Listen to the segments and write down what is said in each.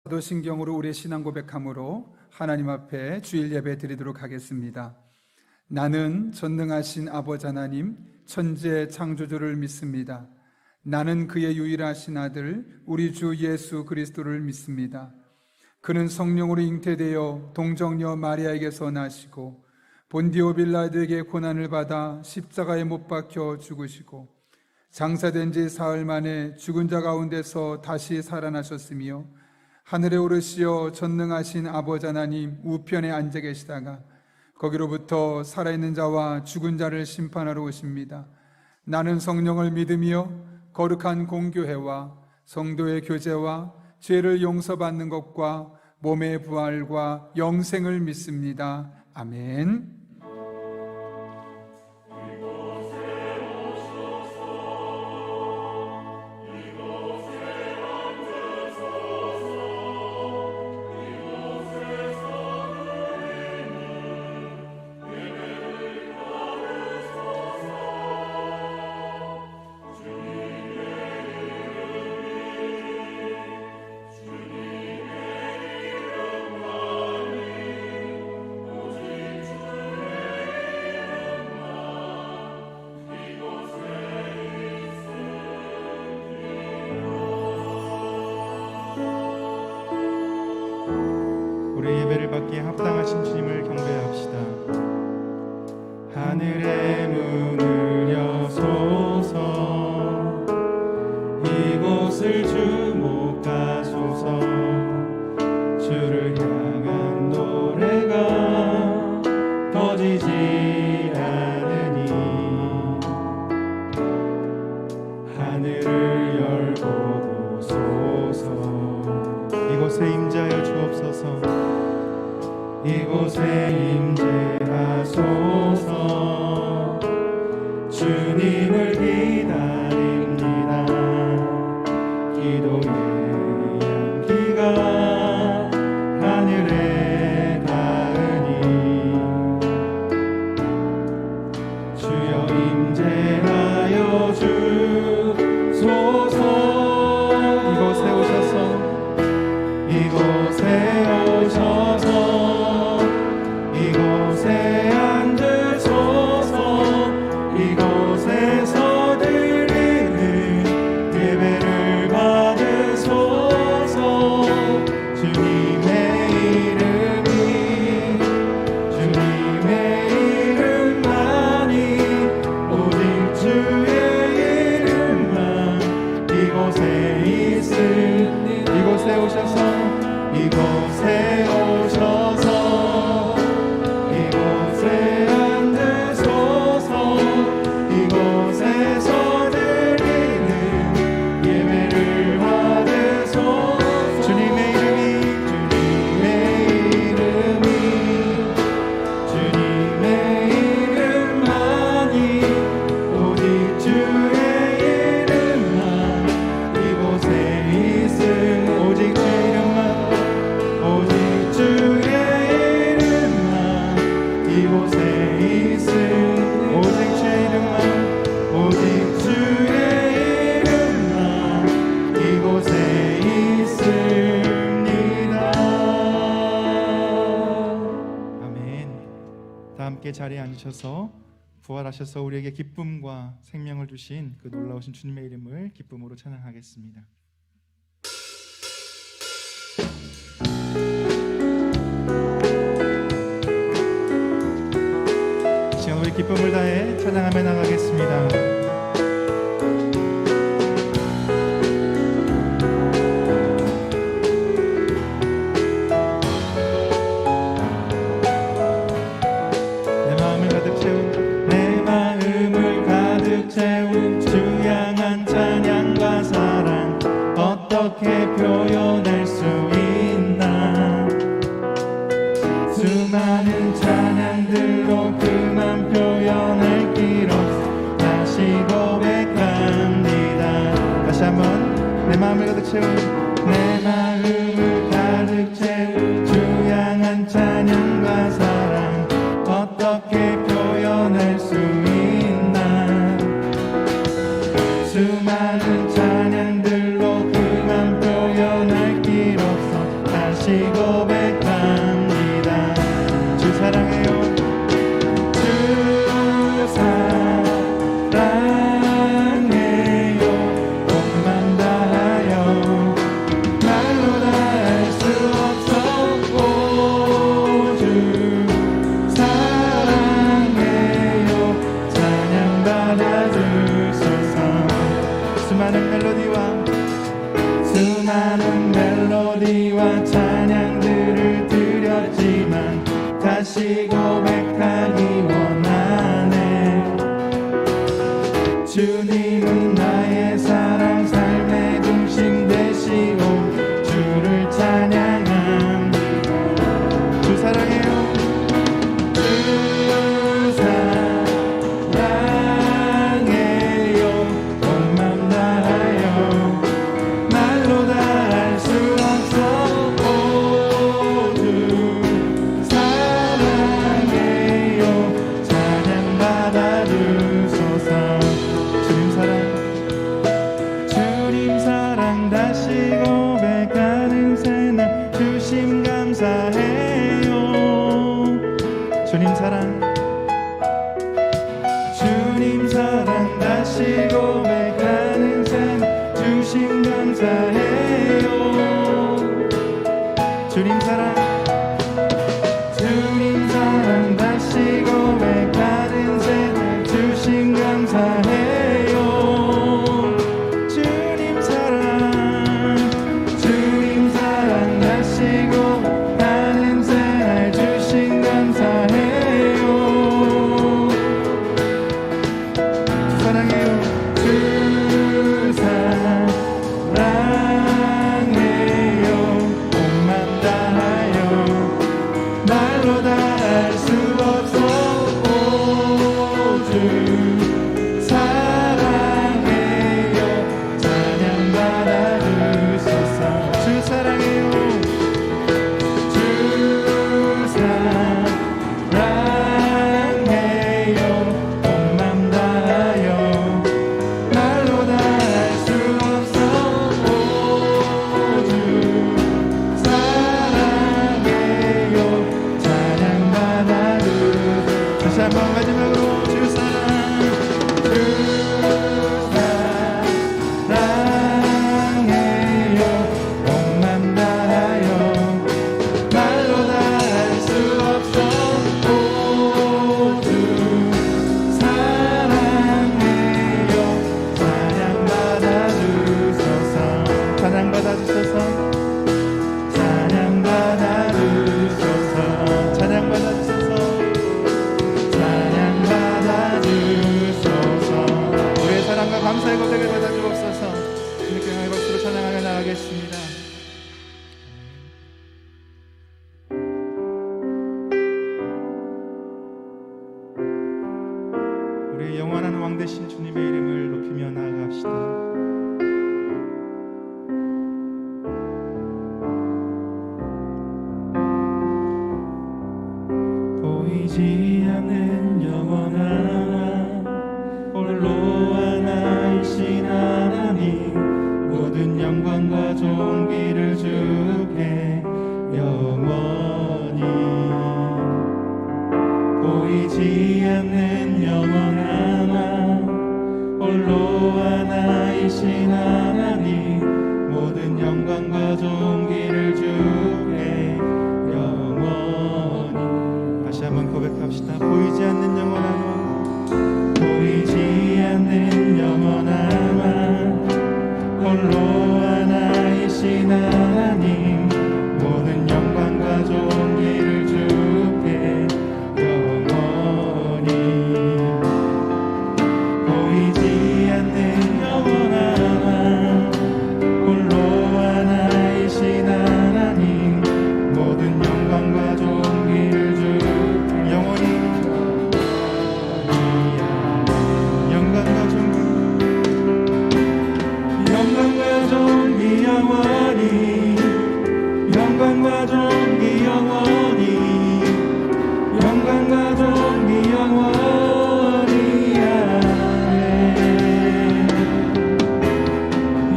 사도신경으로 우리의 신앙 고백함으로 하나님 앞에 주일 예배 드리도록 하겠습니다. 나는 전능하신 아버지 하나님 천지의 창조주를 믿습니다. 나는 그의 유일하신 아들 우리 주 예수 그리스도를 믿습니다. 그는 성령으로 잉태되어 동정녀 마리아에게서 나시고 본디오 빌라도에게 고난을 받아 십자가에 못 박혀 죽으시고 장사된 지 사흘 만에 죽은 자 가운데서 다시 살아나셨으며 하늘에 오르시어 전능하신 아버지 하나님 우편에 앉아 계시다가 거기로부터 살아있는 자와 죽은 자를 심판하러 오십니다. 나는 성령을 믿으며 거룩한 공교회와 성도의 교제와 죄를 용서받는 것과 몸의 부활과 영생을 믿습니다. 아멘. 우리 예배를 받기에 합당하신 주님을 경배합시다. 하늘의 문을 여소서, 이곳을 주목하소서. 주를 향한 노래가 꺼지지 않으니 하늘을 열고 보소서. 이곳에 임재하여 주옵소서. 이곳에 임재하소서. 주님을 기다립니다. 기도의 향기가 하늘에 닿으니 주여 임재하여 주소서. 이곳에 오셔서 이곳에 오셔서 이곳에 앉으소서. 이곳에서 드리는 예배를 받으소서. 주님의 이름만이 오직 주의 이름만 이곳에 있으니 이곳에 오셔서 이곳에 오셔서 이곳에 앉으소서. 이곳에서 드리는 예배를 받으소서. 주님의 이름만이 오직 주의 이름만 이곳에 있음. 오직 주의 이름만 오직 주의 이름만 이곳에 있음. 오직 주의 이름만 오직 주의 이름만 이곳에 있습니다. 아멘. 다 함께 자리에 앉으셔서 부활하셔서 우리에게 기쁨과 생명을 주신 그 놀라우신 주님의 이름을 기쁨으로 찬양하겠습니다. 우리 기쁨을 다해 찬양하며 나가겠습니다. 내 마음을 가득 채운 주 향한 찬양과 사랑 어떻게 표현할 수 있나. 수많은 찬양들로 그만 표현할 길 없어. 다시 다시 고백합니다. 주 사랑해요. 주 사랑해요. 복만 다하여 말로 다 할 수 없었고 주 사랑해요. 찬양 받아주소서. 수많은 멜로디와 찬양들을 드렸지만 다시 고백하기 원하네. 주님은 나의 사랑 삶의 중심 되시고 주를 찬양합니다. 주 사랑해요. 주 사랑해요. 온 맘 다하여 말로 다 할 수 없었고 주 사랑해요. 찬양 받아주소서. 주님 사랑 다시 고백하는 새날 주심 감사해요. 주님 사랑 다시 고백하는 새날 주심 감사해요. 주님 사랑 다시 고백하는 새날 주심 감사해요. 주님 사랑 다시 고백하는 새날 주심 감사해요. 사랑해요. 주 사랑해요. 온맘 다하여 말로 다 할 수 없었고 주 사랑해요. 찬양 받아주소서. 주 사랑해요. 주 사랑해요. 온맘 다하여 말로 다 할 수 없었고 주 사랑해요. 찬양 받아주소서. 다시 한번 마지막으로 주 사랑해요. 온맘 다하여 말로 다 할 수 없었고 주 사랑해요. 찬양 받아주소서. 찬양 받아주소서. 찬양 받아주소서. 찬양 받아주소서. 찬양 받아주소서. 우리의 사랑과 감사의 고백을 받아주옵소서. 이렇게 향해 박수로 찬양하며 나가겠습니다. 우리의 영원한 왕 되신 주님의 이름을 높이며 나아갑시다. 보이지 않는 영원한 홀로 하나이신 하나님, 모든 영광과 존귀를 주께 영원히. 보이지 않는 영원한 홀로 하나이신 하나님, 모든 영광과 존귀를 주께 영원히. 다시 한번 고백합시다. 보이지 않는 영원한 왕, 보이지 않는 영원한 왕, 홀로 하나이신 하나님, 모든 영광과 존귀를 주께 영원히. 보이지 않는 영원한 왕, 홀로 하나이신 하나님, 모든 영광과 존귀를 주께 영원히. 영광과 존귀, 영광과 존귀 영원히, 영광과 존귀 영원히, 영광과 존귀 영원히. 아멘.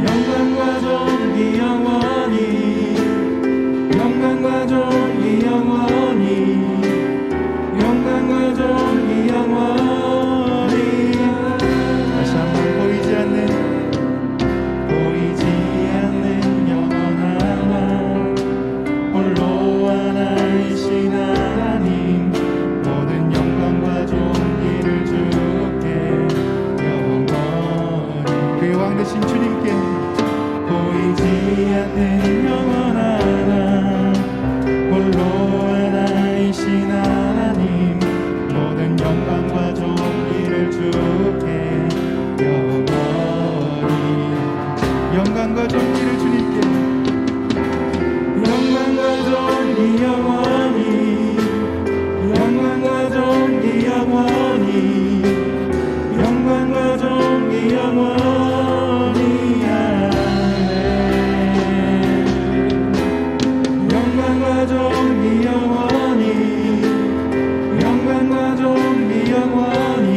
영광과 존귀 영원히, 영광과 영광과 존귀 영원히 영광과 존귀 영원히 다시 한번 보이지 않는 영원한 홀로 하나이신 하나님 모든 영광과 존귀를 주께 영원히 그 왕 되신 주님께 보이지 않는 영원한 홀로 하나이신 하나님 모든 영광과 존귀를 주께 영원히 영광과 존귀를 주님께 영광과 존귀 영원히 영광과 존귀 영원히 영광과 존귀 영원히 영광과 존귀 영원히 영광과 존귀 영원히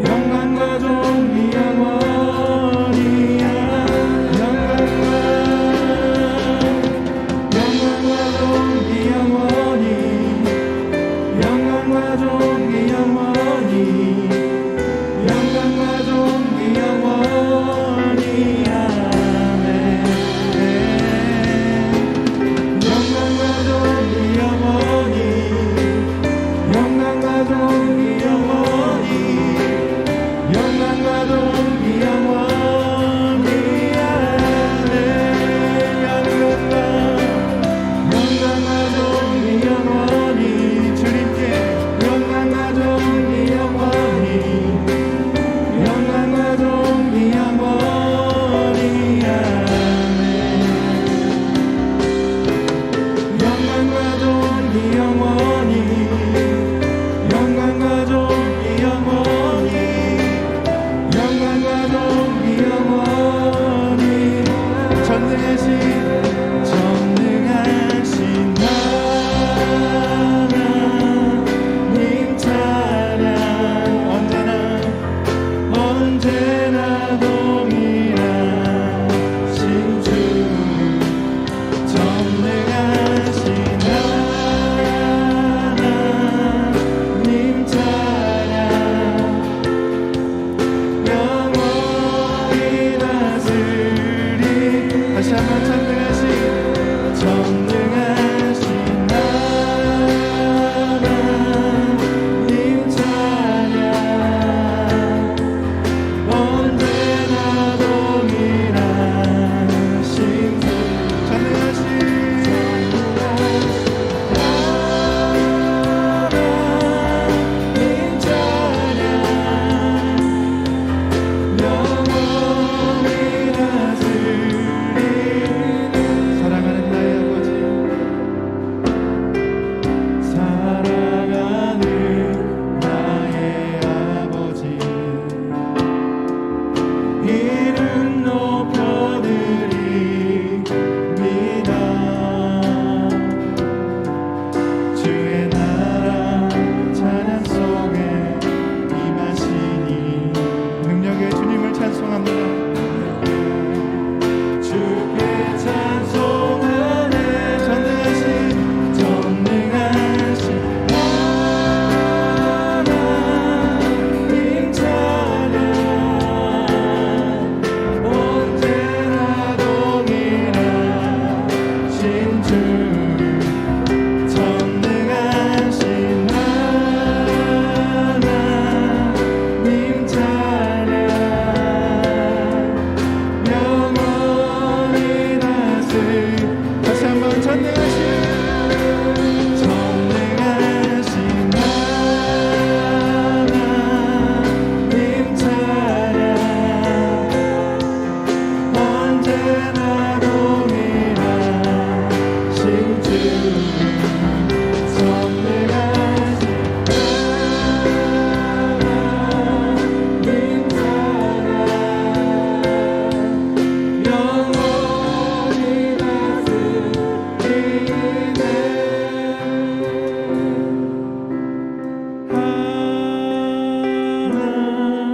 영광과 존귀 영원히 영광과 존귀 영원히 영광과 존귀 영원히 영광과 존귀 영원히 아멘 영광과 존귀 영원히 영광과 존귀 영원히 영광과 존귀 영원히 영광과 존귀 영원히 주님께 영광과 존귀 영원히 영광과 존귀 영원히 아멘 영광과 존귀 영원히 영광과 존귀 영원히 영광과 존귀 영원히 전능하신 하나님 찬양 언제나 동일하신 주 전능하신 하나님 찬양 영원히 다스리 다시 한번 전능하신 하나님 찬양 언제나 동일하신 주 전능하신 하나님 찬양 영원히 다스리는 사랑하는 나의 아버지 사랑하는 나의 아버지 이름 높여드립니다 주의 나라 찬양 속에 임하시니 능력의 주님을 찬송합니다 주께 찬송하네 전능하신 하나님 찬양 언제나 동일하신 주 전능하신 하나님 찬양 영원히 다시 한번 전능하신 하나님 찬양 언제나 동일하신 주 전능하신 하나님 찬양 영원히 다스리네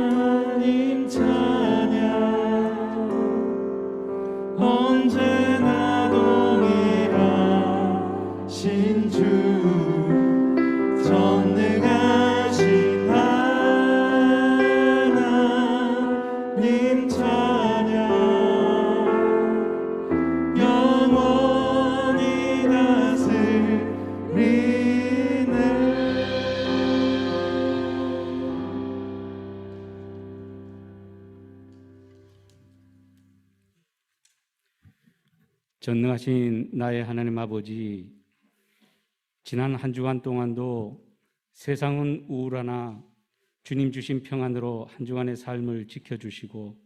하나님 찬양 언제나 동일하신 전능하신 나의 하나님 아버지, 지난 한 주간 동안도 세상은 우울하나 주님 주신 평안으로 한 주간의 삶을 지켜주시고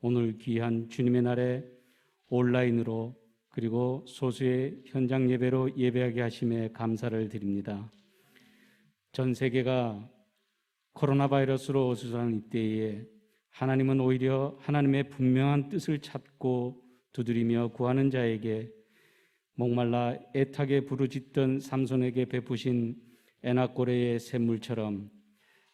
오늘 귀한 주님의 날에 온라인으로 그리고 소수의 현장 예배로 예배하게 하심에 감사를 드립니다. 전 세계가 코로나 바이러스로 어수선한 이때에 하나님은 오히려 하나님의 분명한 뜻을 찾고 두드리며 구하는 자에게 목말라 애타게 부르짖던 삼손에게 베푸신 에나꼬레의 샘물처럼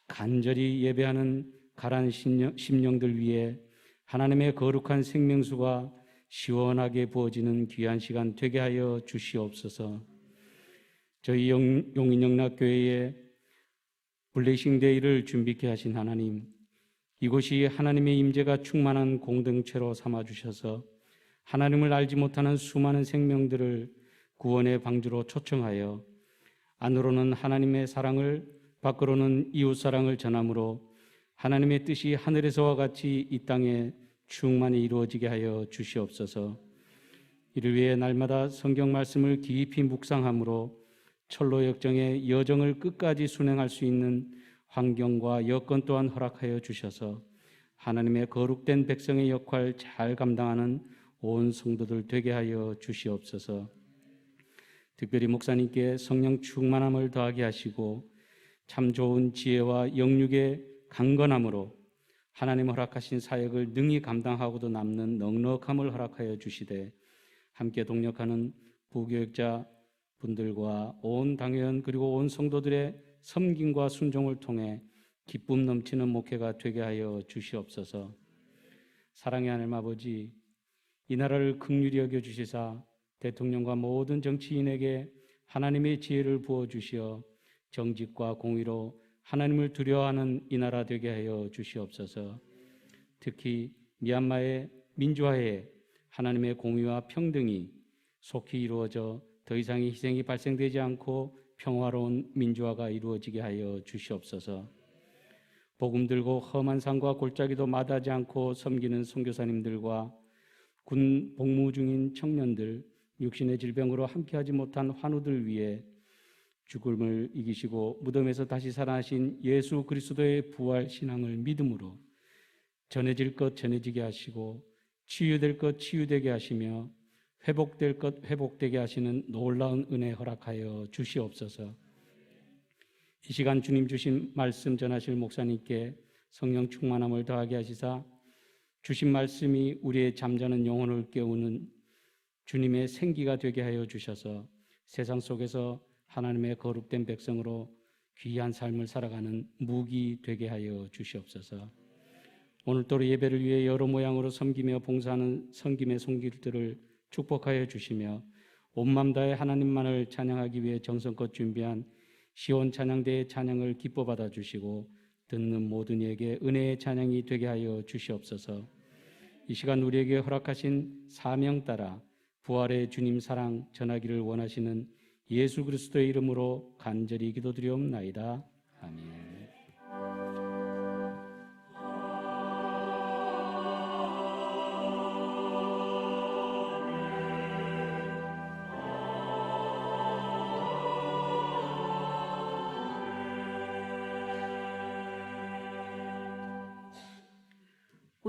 간절히 예배하는 가란 심령들 위해 하나님의 거룩한 생명수가 시원하게 부어지는 귀한 시간 되게 하여 주시옵소서. 저희 용인영락교회에 블레싱 데이를 준비케 하신 하나님, 이곳이 하나님의 임재가 충만한 공동체로 삼아주셔서 하나님을 알지 못하는 수많은 생명들을 구원의 방주로 초청하여 안으로는 하나님의 사랑을, 밖으로는 이웃 사랑을 전함으로 하나님의 뜻이 하늘에서와 같이 이 땅에 충만히 이루어지게 하여 주시옵소서. 이를 위해 날마다 성경 말씀을 깊이 묵상함으로 철로 역정의 여정을 끝까지 순행할 수 있는 환경과 여건 또한 허락하여 주셔서 하나님의 거룩된 백성의 역할 잘 감당하는 온 성도들 되게 하여 주시옵소서. 특별히 목사님께 성령 충만함을 더하게 하시고 참 좋은 지혜와 영육의 강건함으로 하나님 허락하신 사역을 능히 감당하고도 남는 넉넉함을 허락하여 주시되 함께 동력하는 부교육자 분들과 온 당회원 그리고 온 성도들의 섬김과 순종을 통해 기쁨 넘치는 목회가 되게 하여 주시옵소서. 사랑의 하나님 아버지, 이 나라를 긍휼히 여겨 주시사 대통령과 모든 정치인에게 하나님의 지혜를 부어 주시어 정직과 공의로 하나님을 두려워하는 이 나라 되게 하여 주시옵소서. 특히 미얀마의 민주화에 하나님의 공의와 평등이 속히 이루어져 더 이상의 희생이 발생되지 않고 평화로운 민주화가 이루어지게 하여 주시옵소서. 복음 들고 험한 산과 골짜기도 마다하지 않고 섬기는 선교사님들과 군 복무 중인 청년들, 육신의 질병으로 함께하지 못한 환우들 위해 죽음을 이기시고 무덤에서 다시 살아나신 예수 그리스도의 부활 신앙을 믿음으로 전해질 것 전해지게 하시고 치유될 것 치유되게 하시며 회복될 것 회복되게 하시는 놀라운 은혜 허락하여 주시옵소서. 이 시간 주님 주신 말씀 전하실 목사님께 성령 충만함을 더하게 하시사 주신 말씀이 우리의 잠자는 영혼을 깨우는 주님의 생기가 되게 하여 주셔서 세상 속에서 하나님의 거룩된 백성으로 귀한 삶을 살아가는 무기 되게 하여 주시옵소서. 오늘도 예배를 위해 여러 모양으로 섬기며 봉사하는 섬김의 손길들을 축복하여 주시며 온 맘 다해 하나님만을 찬양하기 위해 정성껏 준비한 시온 찬양대의 찬양을 기뻐 받아 주시고 듣는 모든 이에게 은혜의 찬양이 되게 하여 주시옵소서. 이 시간 우리에게 허락하신 사명 따라 부활의 주님 사랑 전하기를 원하시는 예수 그리스도의 이름으로 간절히 기도드리옵나이다. 아멘.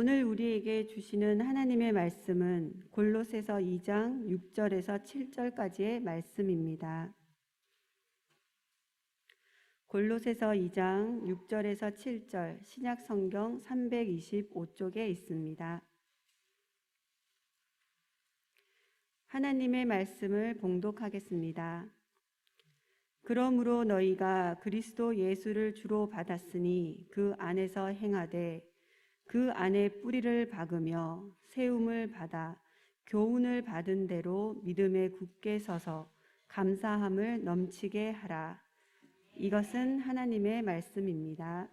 오늘 우리에게 주시는 하나님의 말씀은 골로새서 2장 6절에서 7절까지의 말씀입니다. 골로새서 2장 6절에서 7절 신약 성경 325쪽에 있습니다. 하나님의 말씀을 봉독하겠습니다. 그러므로 너희가 그리스도 예수를 주로 받았으니 그 안에서 행하되 그 안에 뿌리를 박으며 세움을 받아 교훈을 받은 대로 믿음에 굳게 서서 감사함을 넘치게 하라. 이것은 하나님의 말씀입니다.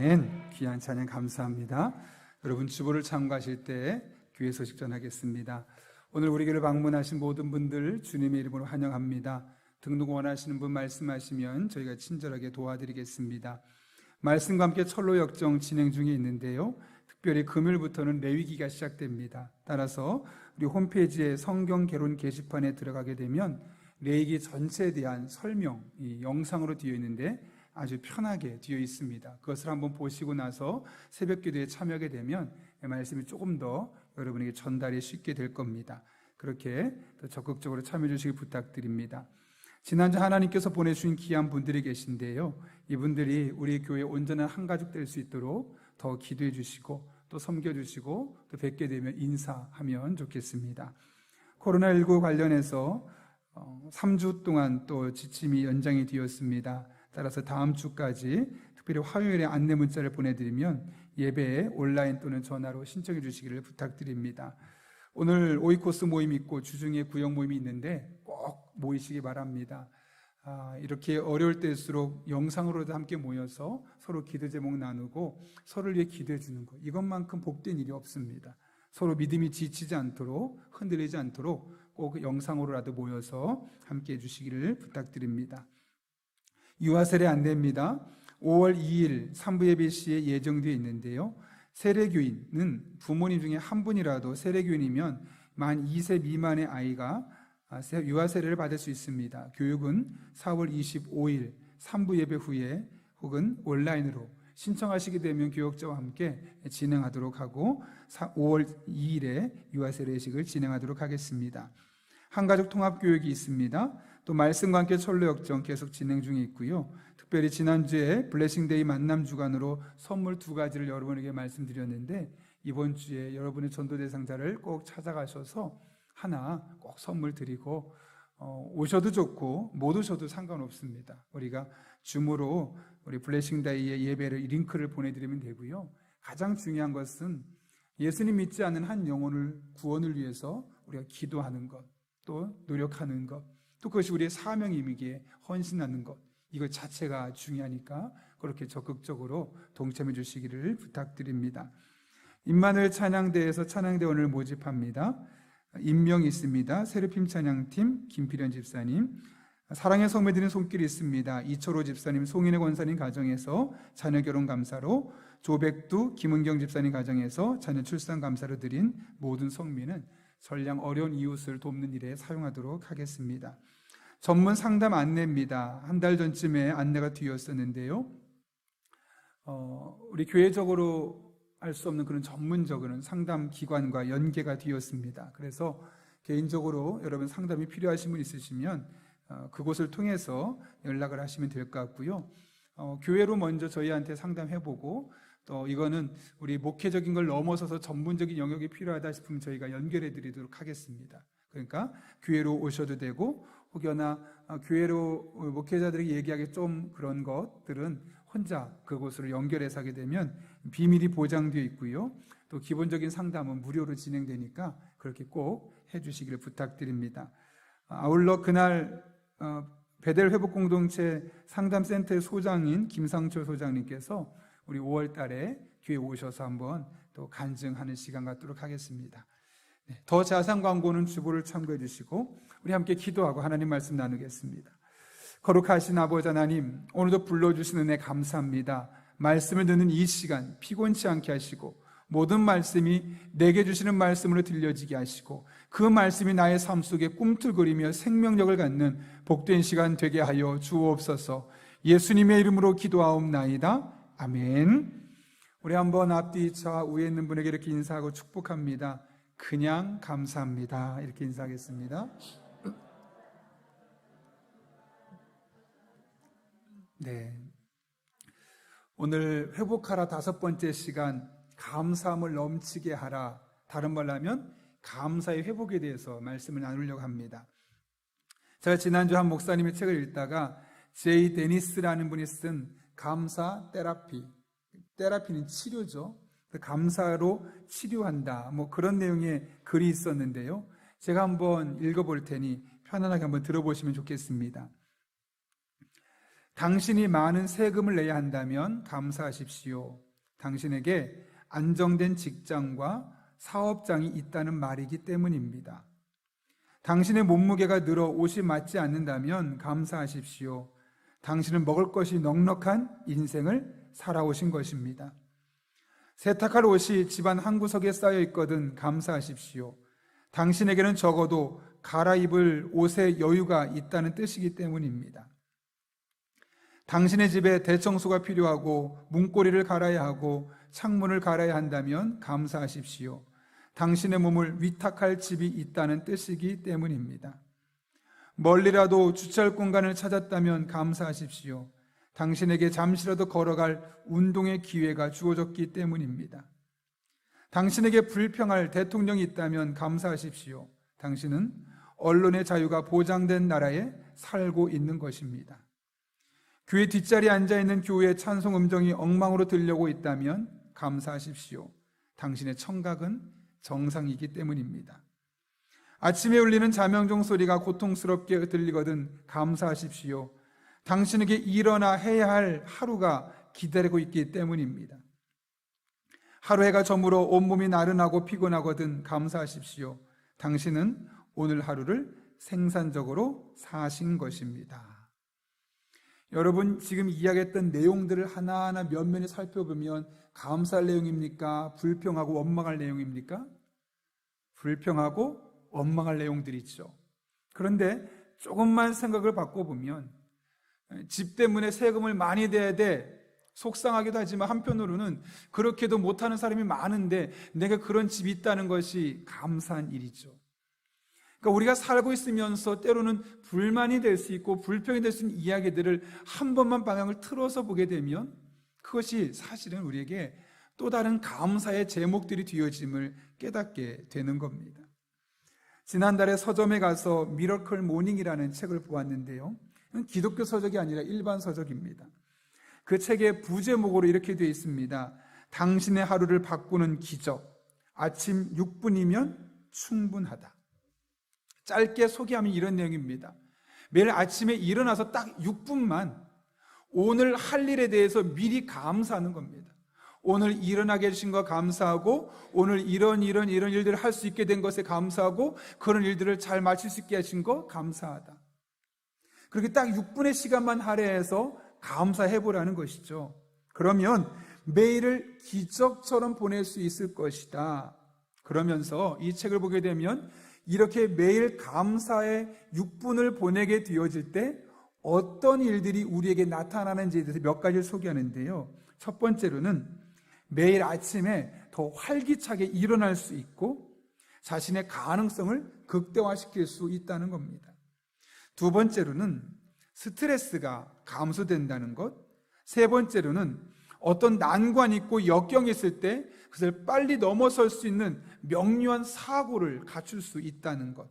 아멘. 귀한 찬양 감사합니다. 여러분 주보를 참고하실 때 교회 소식 전하겠습니다. 오늘 우리 교회를 방문하신 모든 분들 주님의 이름으로 환영합니다. 등록 원하시는 분 말씀하시면 저희가 친절하게 도와드리겠습니다. 말씀과 함께 철로 역정 진행 중에 있는데요. 특별히 금요일부터는 레위기가 시작됩니다. 따라서 우리 홈페이지에 성경 개론 게시판에 들어가게 되면 레위기 전체에 대한 설명, 이 영상으로 되어 있는데 아주 편하게 되어 있습니다. 그것을 한번 보시고 나서 새벽 기도에 참여하게 되면 말씀이 조금 더 여러분에게 전달이 쉽게 될 겁니다. 그렇게 더 적극적으로 참여해 주시기 부탁드립니다. 지난주 하나님께서 보내주신 귀한 분들이 계신데요. 이분들이 우리 교회 온전한 한 가족 될 수 있도록 더 기도해 주시고 또 섬겨주시고 또 뵙게 되면 인사하면 좋겠습니다. 코로나19 관련해서 3주 동안 또 지침이 연장이 되었습니다. 따라서 다음 주까지 특별히 화요일에 안내 문자를 보내드리면 예배에 온라인 또는 전화로 신청해 주시기를 부탁드립니다. 오늘 오이코스 모임이 있고 주중에 구역 모임이 있는데 꼭 모이시기 바랍니다. 이렇게 어려울 때일수록 영상으로도 함께 모여서 서로 기도 제목 나누고 서로를 위해 기도해 주는 것, 이것만큼 복된 일이 없습니다. 서로 믿음이 지치지 않도록, 흔들리지 않도록 꼭 영상으로라도 모여서 함께 해주시기를 부탁드립니다. 유아세례 안내입니다. 5월 2일 3부 예배 시에 예정되어 있는데요. 세례교인은 부모님 중에 한 분이라도 세례교인이면 만 2세 미만의 아이가 유아세례를 받을 수 있습니다. 교육은 4월 25일 3부 예배 후에 혹은 온라인으로 신청하시게 되면 교역자와 함께 진행하도록 하고 5월 2일에 유아세례식을 진행하도록 하겠습니다. 한가족 통합교육이 있습니다. 또 말씀과 함께 철로 역정 계속 진행 중에 있고요. 특별히 지난주에 블레싱데이 만남 주간으로 선물 2가지를 여러분에게 말씀드렸는데 이번 주에 여러분의 전도 대상자를 꼭 찾아가셔서 하나 꼭 선물 드리고 오셔도 좋고 못 오셔도 상관없습니다. 우리가 줌으로 우리 블레싱데이의 예배를 링크를 보내드리면 되고요. 가장 중요한 것은 예수님 믿지 않는 한 영혼을 구원을 위해서 우리가 기도하는 것, 또 노력하는 것, 또 그것이 우리의 사명이기에 헌신하는 것, 이것 자체가 중요하니까 그렇게 적극적으로 동참해 주시기를 부탁드립니다. 임마누엘 찬양대에서 찬양대원을 모집합니다. 임명이 있습니다. 세르핌 찬양팀 김필현 집사님, 사랑의 성매드린 손길이 있습니다. 이철호 집사님, 송인혜 권사님 가정에서 자녀 결혼 감사로, 조백두 김은경 집사님 가정에서 자녀 출산 감사로 드린 모든 성민은 전량 어려운 이웃을 돕는 일에 사용하도록 하겠습니다. 전문 상담 안내입니다. 한 달 전쯤에 안내가 되었었는데요. 우리 교회적으로 알 수 없는 그런 전문적인 상담 기관과 연계가 되었습니다. 그래서 개인적으로 여러분 상담이 필요하신 분 있으시면 그곳을 통해서 연락을 하시면 될 것 같고요. 교회로 먼저 저희한테 상담해보고 또 이거는 우리 목회적인 걸 넘어서서 전문적인 영역이 필요하다 싶으면 저희가 연결해 드리도록 하겠습니다. 그러니까 교회로 오셔도 되고 혹여나 교회로 목회자들에게 얘기하기 좀 그런 것들은 혼자 그곳으로 연결해서 하게 되면 비밀이 보장되어 있고요. 또 기본적인 상담은 무료로 진행되니까 그렇게 꼭 해주시기를 부탁드립니다. 아울러 그날 베델 회복공동체 상담센터의 소장인 김상철 소장님께서 우리 5월 달에 교회 오셔서 한번 또 간증하는 시간 갖도록 하겠습니다. 더 자세한 광고는 주보를 참고해 주시고 우리 함께 기도하고 하나님 말씀 나누겠습니다. 거룩하신 아버지 하나님, 오늘도 불러주신 은혜 감사합니다. 말씀을 듣는 이 시간 피곤치 않게 하시고 모든 말씀이 내게 주시는 말씀으로 들려지게 하시고 그 말씀이 나의 삶 속에 꿈틀거리며 생명력을 갖는 복된 시간 되게 하여 주옵소서. 예수님의 이름으로 기도하옵나이다. 아멘. 우리 한번 앞뒤 좌우에 있는 분에게 이렇게 인사하고 축복합니다. 그냥 감사합니다. 이렇게 인사하겠습니다. 네. 오늘 회복하라 5번째 시간, 감사함을 넘치게 하라. 다른 말로 하면 감사의 회복에 대해서 말씀을 나누려고 합니다. 제가 지난주 한 목사님의 책을 읽다가 제이 데니스라는 분이 쓴 감사 테라피, 테라피는 치료죠. 감사로 치료한다, 뭐 그런 내용의 글이 있었는데요. 제가 한번 읽어볼 테니 편안하게 한번 들어보시면 좋겠습니다. 당신이 많은 세금을 내야 한다면 감사하십시오. 당신에게 안정된 직장과 사업장이 있다는 말이기 때문입니다. 당신의 몸무게가 늘어 옷이 맞지 않는다면 감사하십시오. 당신은 먹을 것이 넉넉한 인생을 살아오신 것입니다. 세탁할 옷이 집안 한 구석에 쌓여 있거든 감사하십시오. 당신에게는 적어도 갈아입을 옷의 여유가 있다는 뜻이기 때문입니다. 당신의 집에 대청소가 필요하고 문고리를 갈아야 하고 창문을 갈아야 한다면 감사하십시오. 당신의 몸을 위탁할 집이 있다는 뜻이기 때문입니다. 멀리라도 주차할 공간을 찾았다면 감사하십시오. 당신에게 잠시라도 걸어갈 운동의 기회가 주어졌기 때문입니다. 당신에게 불평할 대통령이 있다면 감사하십시오. 당신은 언론의 자유가 보장된 나라에 살고 있는 것입니다. 교회 뒷자리에 앉아있는 교회의 찬송 음정이 엉망으로 들려오고 있다면 감사하십시오. 당신의 청각은 정상이기 때문입니다. 아침에 울리는 자명종 소리가 고통스럽게 들리거든 감사하십시오. 당신에게 일어나 해야 할 하루가 기다리고 있기 때문입니다. 하루 해가 저물어 온몸이 나른하고 피곤하거든 감사하십시오. 당신은 오늘 하루를 생산적으로 사신 것입니다. 여러분, 지금 이야기했던 내용들을 하나하나 면면히 살펴보면 감사할 내용입니까? 불평하고 원망할 내용입니까? 불평하고 원망할 내용들이죠. 그런데 조금만 생각을 바꿔보면 집 때문에 세금을 많이 내야 돼 속상하기도 하지만 한편으로는 그렇게도 못하는 사람이 많은데 내가 그런 집이 있다는 것이 감사한 일이죠. 그러니까 우리가 살고 있으면서 때로는 불만이 될 수 있고 불평이 될 수 있는 이야기들을 한 번만 방향을 틀어서 보게 되면 그것이 사실은 우리에게 또 다른 감사의 제목들이 뒤어짐을 깨닫게 되는 겁니다. 지난달에 서점에 가서 미러클 모닝이라는 책을 보았는데요. 기독교 서적이 아니라 일반 서적입니다. 그 책의 부제목으로 이렇게 되어 있습니다. 당신의 하루를 바꾸는 기적. 아침 6분이면 충분하다. 짧게 소개하면 이런 내용입니다. 매일 아침에 일어나서 딱 6분만 오늘 할 일에 대해서 미리 감사하는 겁니다. 오늘 일어나게 해주신 거 감사하고 오늘 이런 일들을 할 수 있게 된 것에 감사하고 그런 일들을 잘 마칠 수 있게 하신 거 감사하다. 그렇게 딱 6분의 시간만 할애해서 감사해보라는 것이죠. 그러면 매일을 기적처럼 보낼 수 있을 것이다. 그러면서 이 책을 보게 되면 이렇게 매일 감사의 6분을 보내게 되어질 때 어떤 일들이 우리에게 나타나는지에 대해서 몇 가지를 소개하는데요. 첫 번째로는 매일 아침에 더 활기차게 일어날 수 있고 자신의 가능성을 극대화시킬 수 있다는 겁니다. 두 번째로는 스트레스가 감소된다는 것. 세 번째로는 어떤 난관이 있고 역경이 있을 때 그것을 빨리 넘어설 수 있는 명료한 사고를 갖출 수 있다는 것.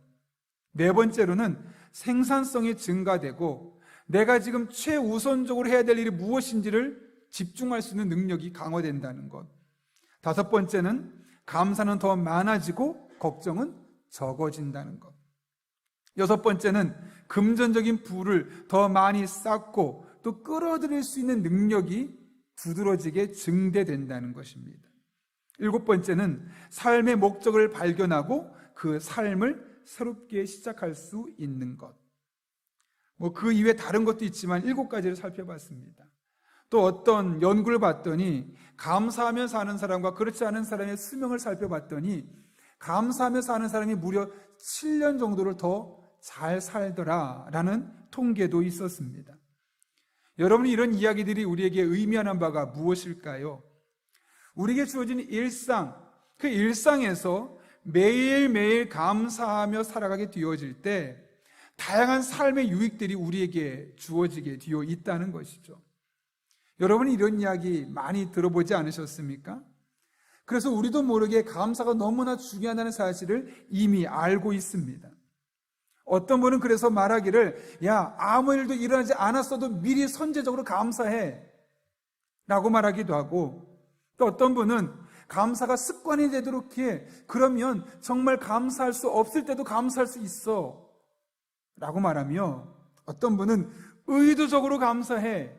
네 번째로는 생산성이 증가되고 내가 지금 최우선적으로 해야 될 일이 무엇인지를 집중할 수 있는 능력이 강화된다는 것. 다섯 번째는 감사는 더 많아지고 걱정은 적어진다는 것. 여섯 번째는 금전적인 부를 더 많이 쌓고 또 끌어들일 수 있는 능력이 두드러지게 증대된다는 것입니다. 일곱 번째는 삶의 목적을 발견하고 그 삶을 새롭게 시작할 수 있는 것. 그 이외에 다른 것도 있지만 7가지를 살펴봤습니다. 또 어떤 연구를 봤더니 감사하며 사는 사람과 그렇지 않은 사람의 수명을 살펴봤더니 감사하며 사는 사람이 무려 7년 정도를 더 잘 살더라라는 통계도 있었습니다. 여러분, 이런 이야기들이 우리에게 의미하는 바가 무엇일까요? 우리에게 주어진 일상, 그 일상에서 매일매일 감사하며 살아가게 되어질 때 다양한 삶의 유익들이 우리에게 주어지게 되어 있다는 것이죠. 여러분이 이런 이야기 많이 들어보지 않으셨습니까? 그래서 우리도 모르게 감사가 너무나 중요하다는 사실을 이미 알고 있습니다. 어떤 분은 그래서 말하기를 아무 일도 일어나지 않았어도 미리 선제적으로 감사해 라고 말하기도 하고, 또 어떤 분은 감사가 습관이 되도록 해. 그러면 정말 감사할 수 없을 때도 감사할 수 있어 라고 말하며, 어떤 분은 의도적으로 감사해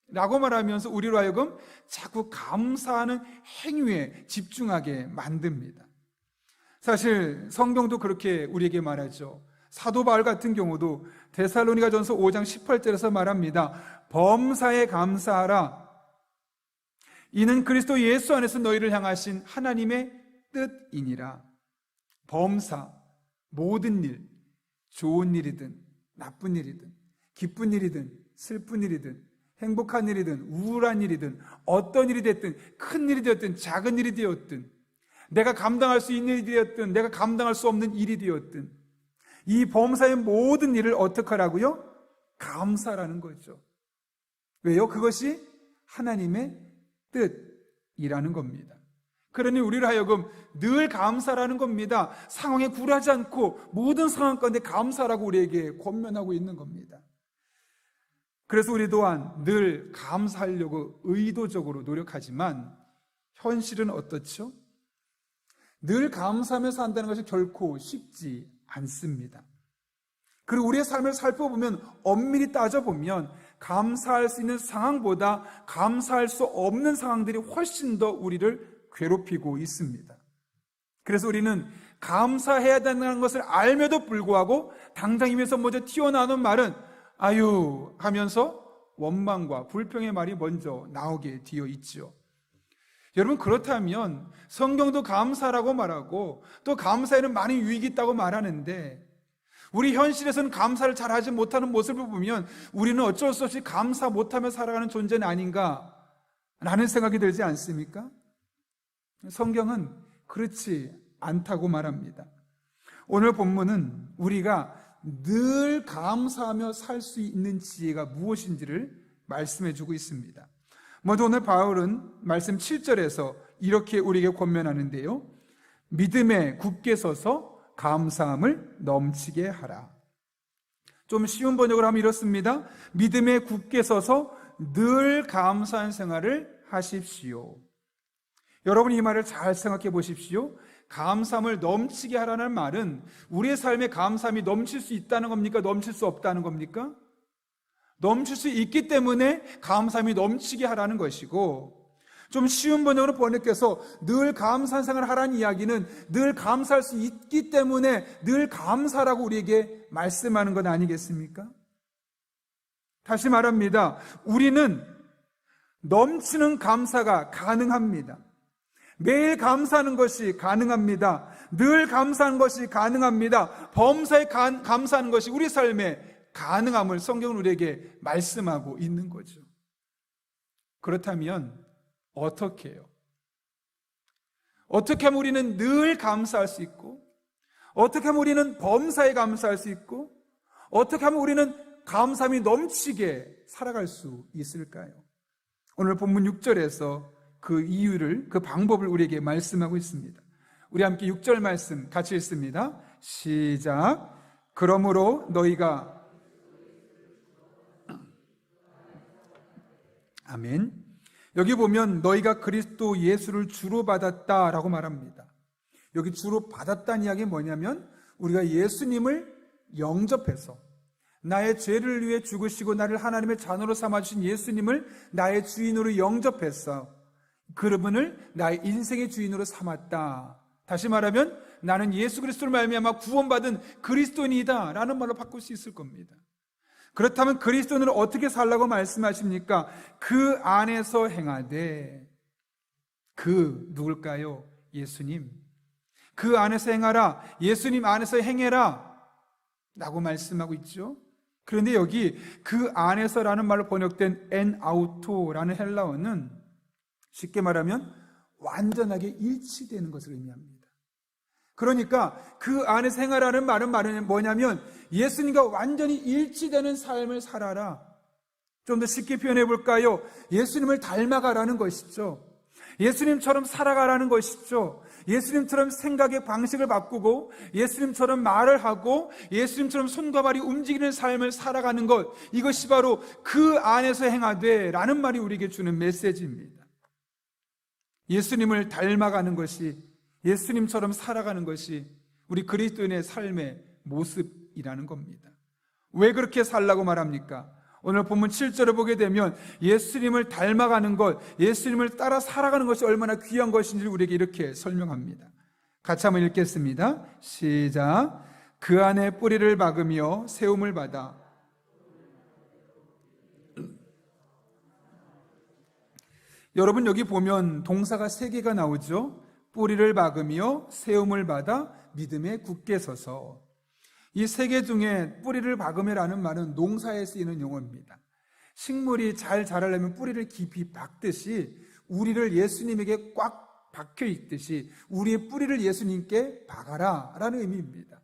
라고 말하면서 우리로 하여금 자꾸 감사하는 행위에 집중하게 만듭니다. 사실 성경도 그렇게 우리에게 말하죠. 사도 바울 같은 경우도 데살로니가전서 5장 18절에서 말합니다. 범사에 감사하라. 이는 그리스도 예수 안에서 너희를 향하신 하나님의 뜻이니라. 범사, 모든 일, 좋은 일이든 나쁜 일이든 기쁜 일이든 슬픈 일이든 행복한 일이든 우울한 일이든 어떤 일이 됐든 큰 일이 되었든 작은 일이 되었든 내가 감당할 수 있는 일이 되었든 내가 감당할 수 없는 일이 되었든 이 범사의 모든 일을 어떻게 하라고요? 감사라는 거죠. 왜요? 그것이 하나님의 뜻이라는 겁니다. 그러니 우리를 하여금 늘 감사라는 겁니다. 상황에 굴하지 않고 모든 상황 가운데 감사라고 우리에게 권면하고 있는 겁니다. 그래서 우리 또한 늘 감사하려고 의도적으로 노력하지만 현실은 어떻죠? 늘 감사하며 산다는 것이 결코 쉽지 않습니다. 그리고 우리의 삶을 살펴보면 엄밀히 따져보면 감사할 수 있는 상황보다 감사할 수 없는 상황들이 훨씬 더 우리를 괴롭히고 있습니다. 그래서 우리는 감사해야 된다는 것을 알면도 불구하고 당장 입에서 먼저 튀어나오는 말은 아유 하면서 원망과 불평의 말이 먼저 나오게 되어 있죠. 여러분, 그렇다면 성경도 감사라고 말하고 또 감사에는 많은 유익이 있다고 말하는데 우리 현실에서는 감사를 잘하지 못하는 모습을 보면 우리는 어쩔 수 없이 감사 못하며 살아가는 존재는 아닌가 라는 생각이 들지 않습니까? 성경은 그렇지 않다고 말합니다. 오늘 본문은 우리가 늘 감사하며 살 수 있는 지혜가 무엇인지를 말씀해 주고 있습니다. 먼저 오늘 바울은 말씀 7절에서 이렇게 우리에게 권면하는데요. 믿음에 굳게 서서 감사함을 넘치게 하라. 좀 쉬운 번역을 하면 이렇습니다. 믿음에 굳게 서서 늘 감사한 생활을 하십시오. 여러분, 이 말을 잘 생각해 보십시오. 감사함을 넘치게 하라는 말은 우리의 삶에 감사함이 넘칠 수 있다는 겁니까? 넘칠 수 없다는 겁니까? 넘칠 수 있기 때문에 감사함이 넘치게 하라는 것이고, 좀 쉬운 번역으로 번역해서 늘 감사한 생활을 하라는 이야기는 늘 감사할 수 있기 때문에 늘 감사라고 우리에게 말씀하는 것 아니겠습니까? 다시 말합니다. 우리는 넘치는 감사가 가능합니다. 매일 감사하는 것이 가능합니다. 늘 감사하는 것이 가능합니다. 범사에 감사하는 것이 우리 삶에 가능함을 성경은 우리에게 말씀하고 있는 거죠. 그렇다면 어떻게 해요? 어떻게 하면 우리는 늘 감사할 수 있고, 어떻게 하면 우리는 범사에 감사할 수 있고, 어떻게 하면 우리는 감사함이 넘치게 살아갈 수 있을까요? 오늘 본문 6절에서 그 이유를, 그 방법을 우리에게 말씀하고 있습니다. 우리 함께 6절 말씀 같이 읽습니다. 시작. 그러므로 너희가 아멘. 여기 보면 너희가 그리스도 예수를 주로 받았다라고 말합니다. 여기 주로 받았다는 이야기는 뭐냐면 우리가 예수님을 영접해서 나의 죄를 위해 죽으시고 나를 하나님의 자녀로 삼아주신 예수님을 나의 주인으로 영접해서 그분을 나의 인생의 주인으로 삼았다. 다시 말하면 나는 예수 그리스도를 말미암아 구원받은 그리스도인이다 라는 말로 바꿀 수 있을 겁니다. 그렇다면 그리스도인은 어떻게 살라고 말씀하십니까? 그 안에서 행하되. 그 누굴까요? 예수님. 그 안에서 행하라. 예수님 안에서 행해라 라고 말씀하고 있죠. 그런데 여기 그 안에서라는 말로 번역된 en auto라는 헬라어는 쉽게 말하면 완전하게 일치되는 것을 의미합니다. 그러니까 그 안에서 행하라는 말은 뭐냐면 예수님과 완전히 일치되는 삶을 살아라. 좀 더 쉽게 표현해 볼까요? 예수님을 닮아가라는 것이죠. 예수님처럼 살아가라는 것이죠. 예수님처럼 생각의 방식을 바꾸고 예수님처럼 말을 하고 예수님처럼 손과 발이 움직이는 삶을 살아가는 것, 이것이 바로 그 안에서 행하되 라는 말이 우리에게 주는 메시지입니다. 예수님을 닮아가는 것이, 예수님처럼 살아가는 것이 우리 그리스도인의 삶의 모습이라는 겁니다. 왜 그렇게 살라고 말합니까? 오늘 본문 7절을 보게 되면 예수님을 닮아가는 것, 예수님을 따라 살아가는 것이 얼마나 귀한 것인지를 우리에게 이렇게 설명합니다. 같이 한번 읽겠습니다. 시작. 그 안에 뿌리를 박으며 세움을 받아. 여러분 여기 보면 동사가 3개가 나오죠. 뿌리를 박으며 세움을 받아 믿음에 굳게 서서. 이 3개 중에 뿌리를 박으며라는 말은 농사에 쓰이는 용어입니다. 식물이 잘 자라려면 뿌리를 깊이 박듯이 우리를 예수님에게 꽉 박혀 있듯이 우리의 뿌리를 예수님께 박아라 라는 의미입니다.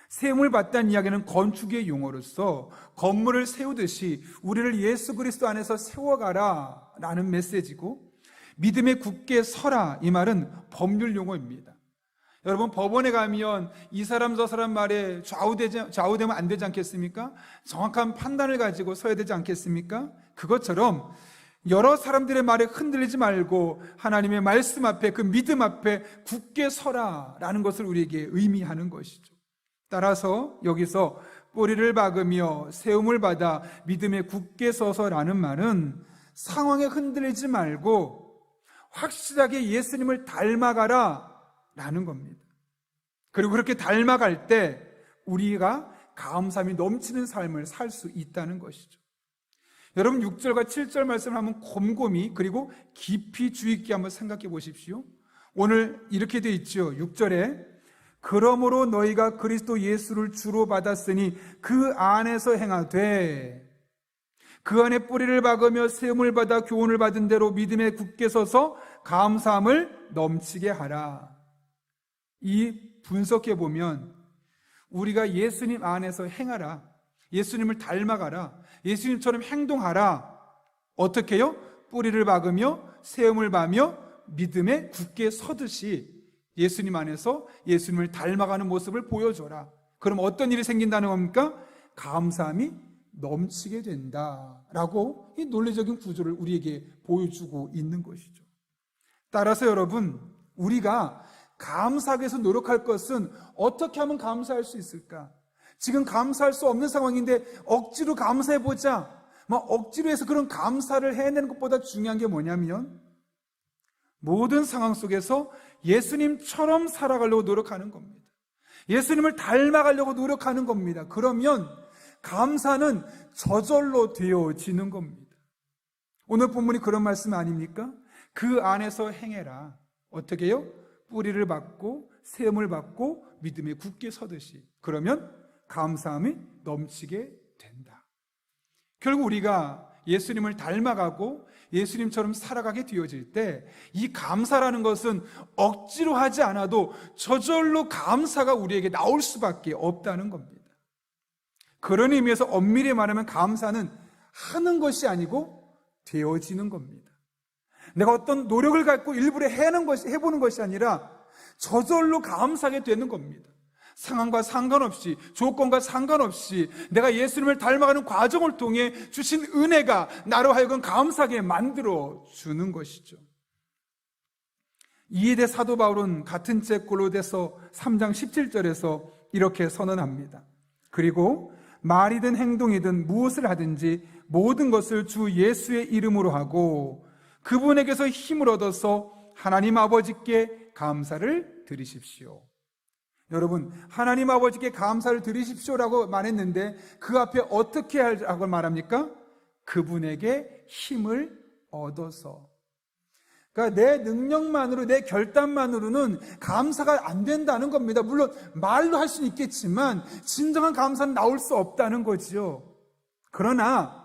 세움을 받다는 이야기는 건축의 용어로서 건물을 세우듯이 우리를 예수 그리스도 안에서 세워가라 라는 메시지고, 믿음에 굳게 서라 이 말은 법률 용어입니다. 여러분 법원에 가면 이 사람 저 사람 말에 좌우되면 안 되지 않겠습니까? 정확한 판단을 가지고 서야 되지 않겠습니까? 그것처럼 여러 사람들의 말에 흔들리지 말고 하나님의 말씀 앞에, 그 믿음 앞에 굳게 서라 라는 것을 우리에게 의미하는 것이죠. 따라서 여기서 뿌리를 박으며 세움을 받아 믿음에 굳게 서서라는 말은 상황에 흔들리지 말고 확실하게 예수님을 닮아가라 라는 겁니다. 그리고 그렇게 닮아갈 때 우리가 감사함이 넘치는 삶을 살 수 있다는 것이죠. 여러분 6절과 7절 말씀을 한번 곰곰이 그리고 깊이 주의 있게 한번 생각해 보십시오. 오늘 이렇게 되어 있죠. 6절에 그러므로 너희가 그리스도 예수를 주로 받았으니 그 안에서 행하되 그 안에 뿌리를 박으며 세움을 받아 교훈을 받은 대로 믿음에 굳게 서서 감사함을 넘치게 하라. 이 분석해 보면 우리가 예수님 안에서 행하라, 예수님을 닮아가라, 예수님처럼 행동하라. 어떻게요? 뿌리를 박으며 세움을 받으며 믿음에 굳게 서듯이 예수님 안에서 예수님을 닮아가는 모습을 보여줘라. 그럼 어떤 일이 생긴다는 겁니까? 감사함이 넘치게 된다라고 이 논리적인 구조를 우리에게 보여주고 있는 것이죠. 따라서 여러분, 우리가 감사하기 위해서 노력할 것은 어떻게 하면 감사할 수 있을까? 지금 감사할 수 없는 상황인데 억지로 감사해보자, 억지로 해서 그런 감사를 해내는 것보다 중요한 게 뭐냐면 모든 상황 속에서 예수님처럼 살아가려고 노력하는 겁니다. 예수님을 닮아가려고 노력하는 겁니다. 그러면 감사는 저절로 되어지는 겁니다. 오늘 본문이 그런 말씀 아닙니까? 그 안에서 행해라. 어떻게 해요? 뿌리를 받고 세움을 받고 믿음에 굳게 서듯이. 그러면 감사함이 넘치게 된다. 결국 우리가 예수님을 닮아가고 예수님처럼 살아가게 되어질 때 이 감사라는 것은 억지로 하지 않아도 저절로 감사가 우리에게 나올 수밖에 없다는 겁니다. 그런 의미에서 엄밀히 말하면 감사는 하는 것이 아니고 되어지는 겁니다. 내가 어떤 노력을 갖고 일부러 해보는 것이 아니라 저절로 감사하게 되는 겁니다. 상황과 상관없이, 조건과 상관없이 내가 예수님을 닮아가는 과정을 통해 주신 은혜가 나로 하여금 감사하게 만들어 주는 것이죠. 이에 대해 사도 바울은 같은 책 골로새서 3장 17절에서 이렇게 선언합니다. 그리고 말이든 행동이든 무엇을 하든지 모든 것을 주 예수의 이름으로 하고 그분에게서 힘을 얻어서 하나님 아버지께 감사를 드리십시오. 여러분, 하나님 아버지께 감사를 드리십시오라고 말했는데 그 앞에 어떻게 하라고 말합니까? 그분에게 힘을 얻어서. 그러니까 내 능력만으로, 내 결단만으로는 감사가 안 된다는 겁니다. 물론 말로 할 수는 있겠지만 진정한 감사는 나올 수 없다는 거지요. 그러나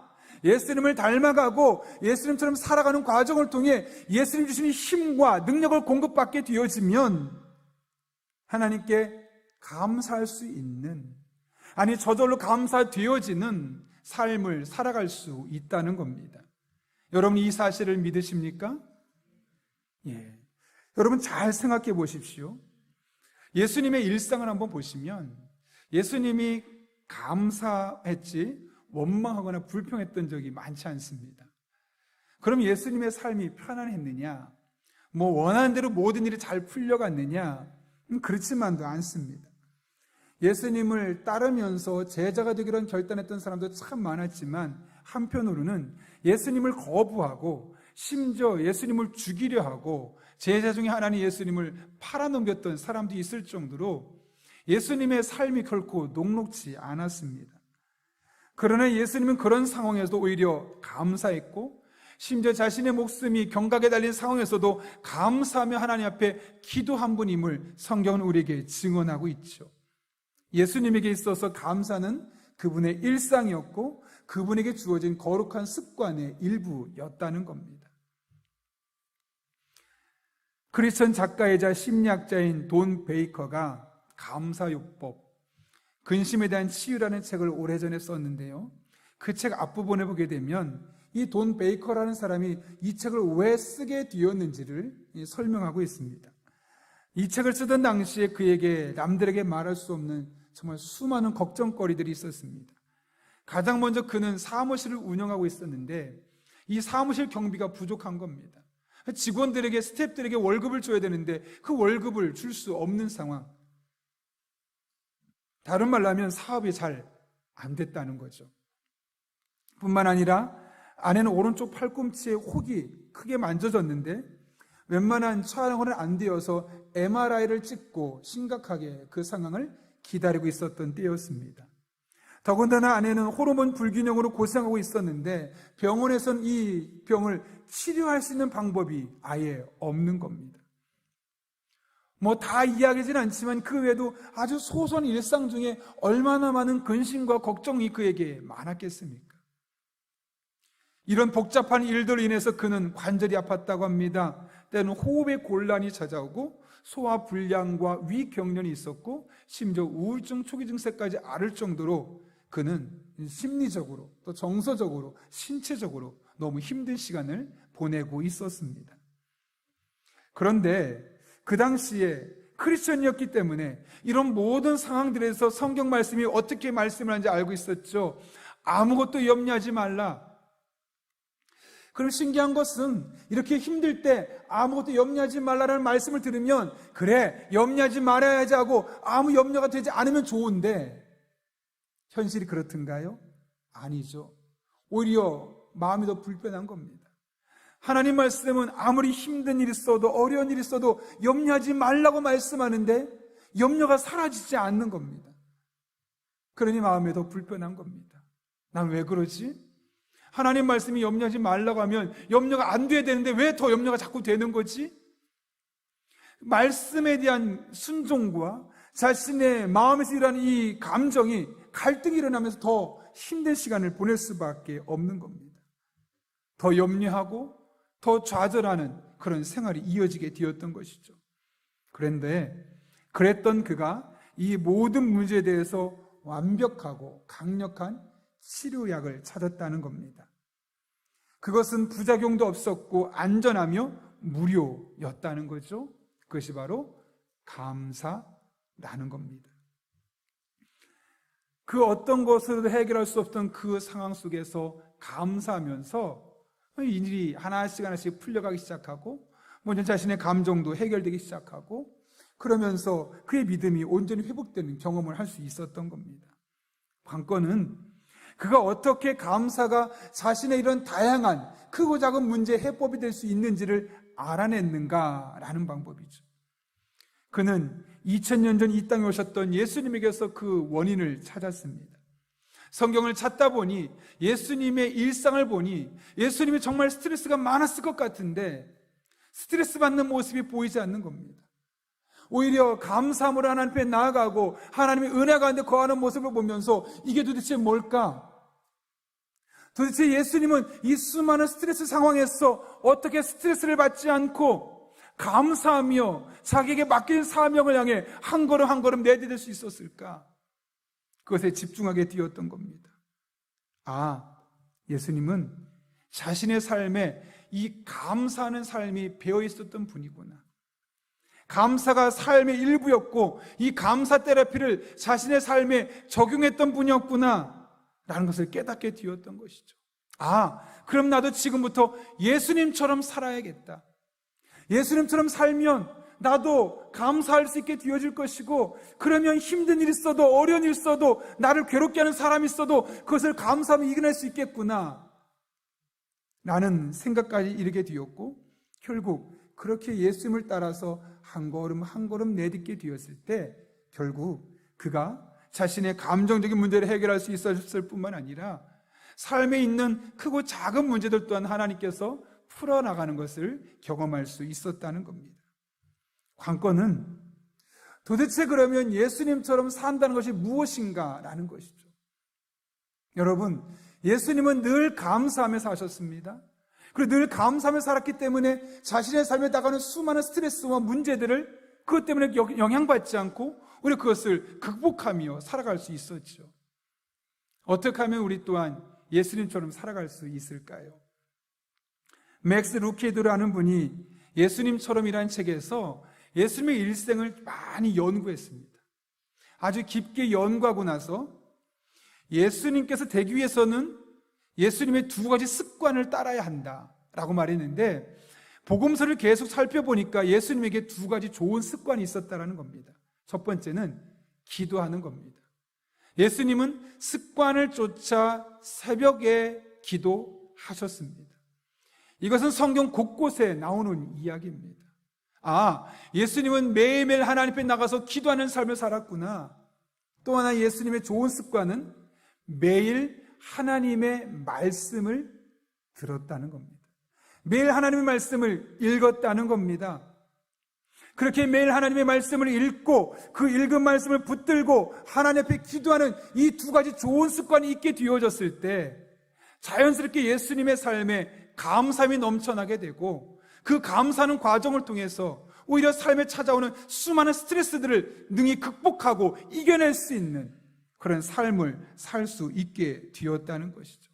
예수님을 닮아가고 예수님처럼 살아가는 과정을 통해 예수님 주시는 힘과 능력을 공급받게 되어지면 하나님께 감사할 수 있는, 아니 저절로 감사되어지는 삶을 살아갈 수 있다는 겁니다. 여러분 이 사실을 믿으십니까? 예. 여러분 잘 생각해 보십시오. 예수님의 일상을 한번 보시면 예수님이 감사했지 원망하거나 불평했던 적이 많지 않습니다. 그럼 예수님의 삶이 편안했느냐? 원하는 대로 모든 일이 잘 풀려갔느냐? 그렇지만도 않습니다. 예수님을 따르면서 제자가 되기로 결단했던 사람도 참 많았지만 한편으로는 예수님을 거부하고 심지어 예수님을 죽이려 하고 제자 중에 하나는 예수님을 팔아넘겼던 사람들이 있을 정도로 예수님의 삶이 결코 녹록지 않았습니다. 그러나 예수님은 그런 상황에서도 오히려 감사했고 심지어 자신의 목숨이 경각에 달린 상황에서도 감사하며 하나님 앞에 기도한 분임을 성경은 우리에게 증언하고 있죠. 예수님에게 있어서 감사는 그분의 일상이었고 그분에게 주어진 거룩한 습관의 일부였다는 겁니다. 크리스천 작가이자 심리학자인 돈 베이커가 감사요법, 근심에 대한 치유라는 책을 오래전에 썼는데요. 그 책 앞부분에 보게 되면 이 돈 베이커라는 사람이 이 책을 왜 쓰게 되었는지를 설명하고 있습니다. 이 책을 쓰던 당시에 그에게 남들에게 말할 수 없는 정말 수많은 걱정거리들이 있었습니다. 가장 먼저 그는 사무실을 운영하고 있었는데 이 사무실 경비가 부족한 겁니다. 직원들에게, 스태프들에게 월급을 줘야 되는데 그 월급을 줄 수 없는 상황. 다른 말로 하면 사업이 잘 안 됐다는 거죠. 뿐만 아니라 아내는 오른쪽 팔꿈치에 혹이 크게 만져졌는데 웬만한 촬영은 안 되어서 MRI를 찍고 심각하게 그 상황을 기다리고 있었던 때였습니다. 더군다나 아내는 호르몬 불균형으로 고생하고 있었는데 병원에선 이 병을 치료할 수 있는 방법이 아예 없는 겁니다. 다 이야기하진 않지만 그 외에도 아주 소소한 일상 중에 얼마나 많은 근심과 걱정이 그에게 많았겠습니까? 이런 복잡한 일들로 인해서 그는 관절이 아팠다고 합니다. 때는 호흡에 곤란이 찾아오고 소화불량과 위경련이 있었고 심지어 우울증 초기 증세까지 앓을 정도로 그는 심리적으로 또 정서적으로 신체적으로 너무 힘든 시간을 보내고 있었습니다. 그런데 그 당시에 크리스천이었기 때문에 이런 모든 상황들에서 성경 말씀이 어떻게 말씀을 하는지 알고 있었죠. 아무것도 염려하지 말라. 그럼 신기한 것은 이렇게 힘들 때 아무것도 염려하지 말라라는 말씀을 들으면 그래, 염려하지 말아야지 하고 아무 염려가 되지 않으면 좋은데 현실이 그렇던가요? 아니죠. 오히려 마음이 더 불편한 겁니다. 하나님 말씀은 아무리 힘든 일이 있어도 어려운 일이 있어도 염려하지 말라고 말씀하는데 염려가 사라지지 않는 겁니다. 그러니 마음이 더 불편한 겁니다. 난 왜 그러지? 하나님 말씀이 염려하지 말라고 하면 염려가 안 돼야 되는데 왜 더 염려가 자꾸 되는 거지? 말씀에 대한 순종과 자신의 마음에서 일어나는 이 감정이 갈등이 일어나면서 더 힘든 시간을 보낼 수밖에 없는 겁니다. 더 염려하고 더 좌절하는 그런 생활이 이어지게 되었던 것이죠. 그런데 그랬던 그가 이 모든 문제에 대해서 완벽하고 강력한 치료약을 찾았다는 겁니다. 그것은 부작용도 없었고 안전하며 무료였다는 거죠. 그것이 바로 감사라는 겁니다. 그 어떤 것으로도 해결할 수 없던 그 상황 속에서 감사하면서 이 일이 하나씩 풀려가기 시작하고 먼저 자신의 감정도 해결되기 시작하고 그러면서 그의 믿음이 온전히 회복되는 경험을 할 수 있었던 겁니다. 관건은 그가 어떻게 감사가 자신의 이런 다양한 크고 작은 문제의 해법이 될 수 있는지를 알아냈는가라는 방법이죠. 그는 2000년 전 이 땅에 오셨던 예수님에게서 그 원인을 찾았습니다. 성경을 찾다 보니 예수님의 일상을 보니 예수님이 정말 스트레스가 많았을 것 같은데 스트레스 받는 모습이 보이지 않는 겁니다. 오히려 감사함으로 하나님 앞에 나아가고 하나님의 은혜 가운데 거하는 모습을 보면서 이게 도대체 뭘까? 도대체 예수님은 이 수많은 스트레스 상황에서 어떻게 스트레스를 받지 않고 감사하며 자기에게 맡긴 사명을 향해 한 걸음 한 걸음 내디딜 수 있었을까? 그것에 집중하게 되었던 겁니다. 예수님은 자신의 삶에 이 감사하는 삶이 배어 있었던 분이구나. 감사가 삶의 일부였고 이 감사 테라피를 자신의 삶에 적용했던 분이었구나 라는 것을 깨닫게 되었던 것이죠. 그럼 나도 지금부터 예수님처럼 살아야겠다. 예수님처럼 살면 나도 감사할 수 있게 되어질 것이고, 그러면 힘든 일 있어도 어려운 일 있어도 나를 괴롭게 하는 사람이 있어도 그것을 감사하며 이겨낼 수 있겠구나 라는 생각까지 이르게 되었고, 결국 그렇게 예수님을 따라서 한 걸음 한 걸음 내딛게 되었을 때 결국 그가 자신의 감정적인 문제를 해결할 수 있었을 뿐만 아니라 삶에 있는 크고 작은 문제들 또한 하나님께서 풀어나가는 것을 경험할 수 있었다는 겁니다. 관건은 도대체 그러면 예수님처럼 산다는 것이 무엇인가 라는 것이죠. 여러분, 예수님은 늘 감사하며 사셨습니다. 그리고 늘 감사하며 살았기 때문에 자신의 삶에 다가오는 수많은 스트레스와 문제들을 그것 때문에 영향받지 않고 우리 그것을 극복하며 살아갈 수 있었죠. 어떻게 하면 우리 또한 예수님처럼 살아갈 수 있을까요? 맥스 루키드라는 분이 예수님처럼이라는 책에서 예수님의 일생을 많이 연구했습니다. 아주 깊게 연구하고 나서 예수님께서 되기 위해서는 예수님의 두 가지 습관을 따라야 한다라고 말했는데, 복음서를 계속 살펴보니까 예수님에게 두 가지 좋은 습관이 있었다는 겁니다. 첫 번째는 기도하는 겁니다. 예수님은 습관을 쫓아 새벽에 기도하셨습니다. 이것은 성경 곳곳에 나오는 이야기입니다. 예수님은 매일매일 하나님 앞에 나가서 기도하는 삶을 살았구나. 또 하나 예수님의 좋은 습관은 매일 하나님의 말씀을 들었다는 겁니다. 매일 하나님의 말씀을 읽었다는 겁니다. 그렇게 매일 하나님의 말씀을 읽고 그 읽은 말씀을 붙들고 하나님 앞에 기도하는 이 두 가지 좋은 습관이 있게 되어졌을 때 자연스럽게 예수님의 삶에 감사함이 넘쳐나게 되고, 그 감사하는 과정을 통해서 오히려 삶에 찾아오는 수많은 스트레스들을 능히 극복하고 이겨낼 수 있는 그런 삶을 살 수 있게 되었다는 것이죠.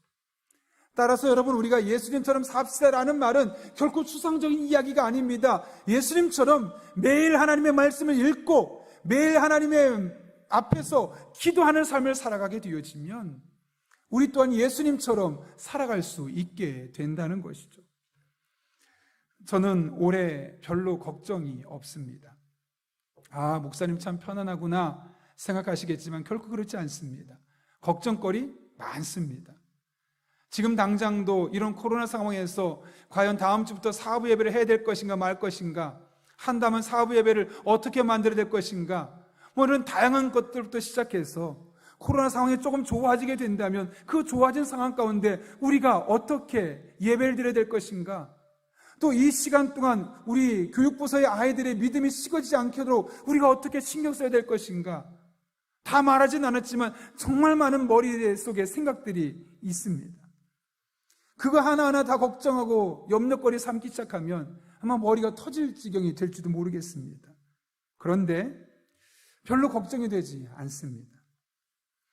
따라서 여러분, 우리가 예수님처럼 삽시다라는 말은 결코 추상적인 이야기가 아닙니다. 예수님처럼 매일 하나님의 말씀을 읽고 매일 하나님의 앞에서 기도하는 삶을 살아가게 되어지면 우리 또한 예수님처럼 살아갈 수 있게 된다는 것이죠. 저는 올해 별로 걱정이 없습니다. 목사님 참 편안하구나 생각하시겠지만 결코 그렇지 않습니다. 걱정거리 많습니다. 지금 당장도 이런 코로나 상황에서 과연 다음 주부터 사부 예배를 해야 될 것인가 말 것인가, 한다면 사부 예배를 어떻게 만들어야 될 것인가, 이런 다양한 것들부터 시작해서 코로나 상황이 조금 좋아지게 된다면 그 좋아진 상황 가운데 우리가 어떻게 예배를 드려야 될 것인가, 또 이 시간 동안 우리 교육부서의 아이들의 믿음이 식어지지 않도록 우리가 어떻게 신경 써야 될 것인가, 다 말하진 않았지만 정말 많은 머릿속에 생각들이 있습니다. 그거 하나하나 다 걱정하고 염려거리 삼기 시작하면 아마 머리가 터질 지경이 될지도 모르겠습니다. 그런데 별로 걱정이 되지 않습니다.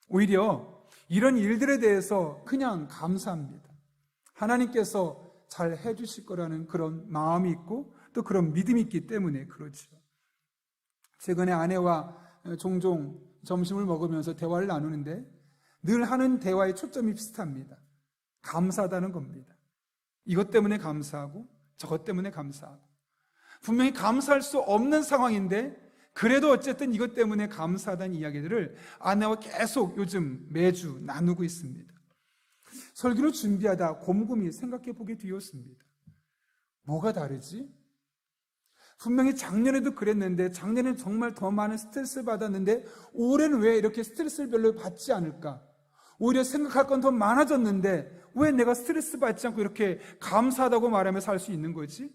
오히려 이런 일들에 대해서 그냥 감사합니다. 하나님께서 잘 해주실 거라는 그런 마음이 있고 또 그런 믿음이 있기 때문에 그렇죠. 최근에 아내와 종종 점심을 먹으면서 대화를 나누는데 늘 하는 대화의 초점이 비슷합니다. 감사하다는 겁니다. 이것 때문에 감사하고 저것 때문에 감사하고, 분명히 감사할 수 없는 상황인데 그래도 어쨌든 이것 때문에 감사하다는 이야기들을 아내와 계속 요즘 매주 나누고 있습니다. 설교를 준비하다 곰곰이 생각해 보게 되었습니다. 뭐가 다르지? 분명히 작년에도 그랬는데 작년엔 정말 더 많은 스트레스를 받았는데 올해는 왜 이렇게 스트레스를 별로 받지 않을까? 오히려 생각할 건 더 많아졌는데 왜 내가 스트레스 받지 않고 이렇게 감사하다고 말하며 살 수 있는 거지?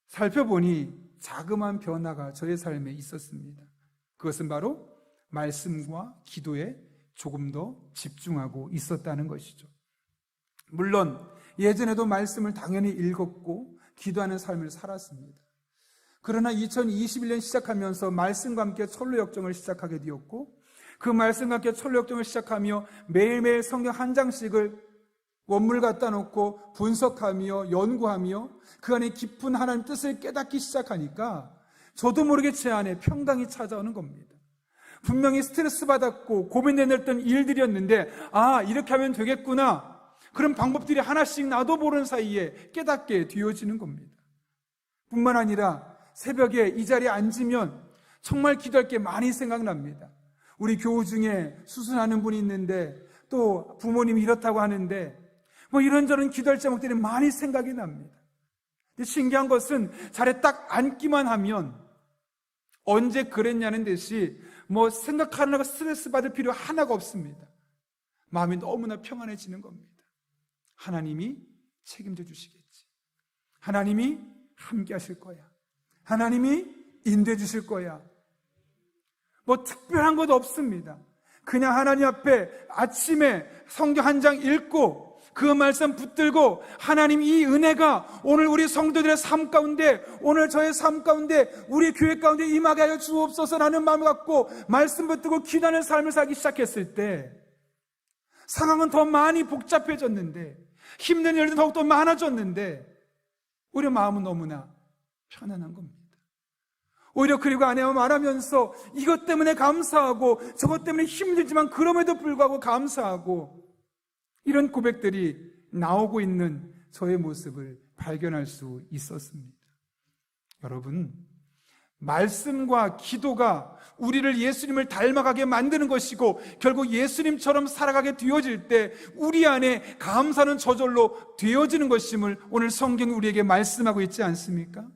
살펴보니 자그마한 변화가 저의 삶에 있었습니다. 그것은 바로 말씀과 기도에 조금 더 집중하고 있었다는 것이죠. 물론 예전에도 말씀을 당연히 읽었고 기도하는 삶을 살았습니다. 그러나 2021년 시작하면서 말씀과 함께 철로 역정을 시작하게 되었고, 그 말씀과 함께 철로 역정을 시작하며 매일매일 성경 한 장씩을 원문을 갖다 놓고 분석하며 연구하며 그 안에 깊은 하나님 뜻을 깨닫기 시작하니까 저도 모르게 제 안에 평강이 찾아오는 겁니다. 분명히 스트레스 받았고 고민되었던 일들이었는데 이렇게 하면 되겠구나, 그런 방법들이 하나씩 나도 모르는 사이에 깨닫게 되어지는 겁니다. 뿐만 아니라 새벽에 이 자리에 앉으면 정말 기도할 게 많이 생각납니다. 우리 교우 중에 수술하는 분이 있는데 또 부모님이 이렇다고 하는데 뭐 이런저런 기도할 제목들이 많이 생각이 납니다. 근데 신기한 것은 자리에 딱 앉기만 하면 언제 그랬냐는 듯이 뭐 생각하느라고 스트레스 받을 필요 하나가 없습니다. 마음이 너무나 평안해지는 겁니다. 하나님이 책임져 주시겠지. 하나님이 함께 하실 거야. 하나님이 인도해 주실 거야. 뭐 특별한 것도 없습니다. 그냥 하나님 앞에 아침에 성경 한 장 읽고 그 말씀 붙들고 하나님 이 은혜가 오늘 우리 성도들의 삶 가운데, 오늘 저의 삶 가운데, 우리 교회 가운데 임하게 하여 주옵소서라는 마음을 갖고 말씀 붙들고 기도하는 삶을 살기 시작했을 때 상황은 더 많이 복잡해졌는데, 힘든 일도 더욱더 많아졌는데 우리 마음은 너무나 편안한 겁니다. 오히려 그리고 아내와 말하면서 이것 때문에 감사하고 저것 때문에 힘들지만 그럼에도 불구하고 감사하고, 이런 고백들이 나오고 있는 저의 모습을 발견할 수 있었습니다. 여러분, 말씀과 기도가 우리를 예수님을 닮아가게 만드는 것이고 결국 예수님처럼 살아가게 되어질 때 우리 안에 감사는 저절로 되어지는 것임을 오늘 성경이 우리에게 말씀하고 있지 않습니까?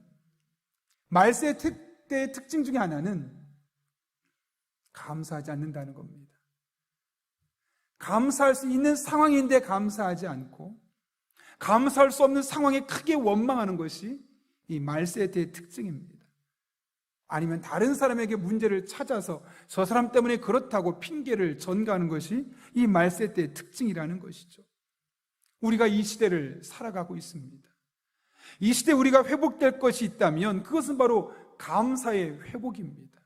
말세의 때의 특징 중에 하나는 감사하지 않는다는 겁니다. 감사할 수 있는 상황인데 감사하지 않고 감사할 수 없는 상황에 크게 원망하는 것이 이 말세의 때의 특징입니다. 아니면 다른 사람에게 문제를 찾아서 저 사람 때문에 그렇다고 핑계를 전가하는 것이 이 말세 때의 특징이라는 것이죠. 우리가 이 시대를 살아가고 있습니다. 이 시대에 우리가 회복될 것이 있다면 그것은 바로 감사의 회복입니다.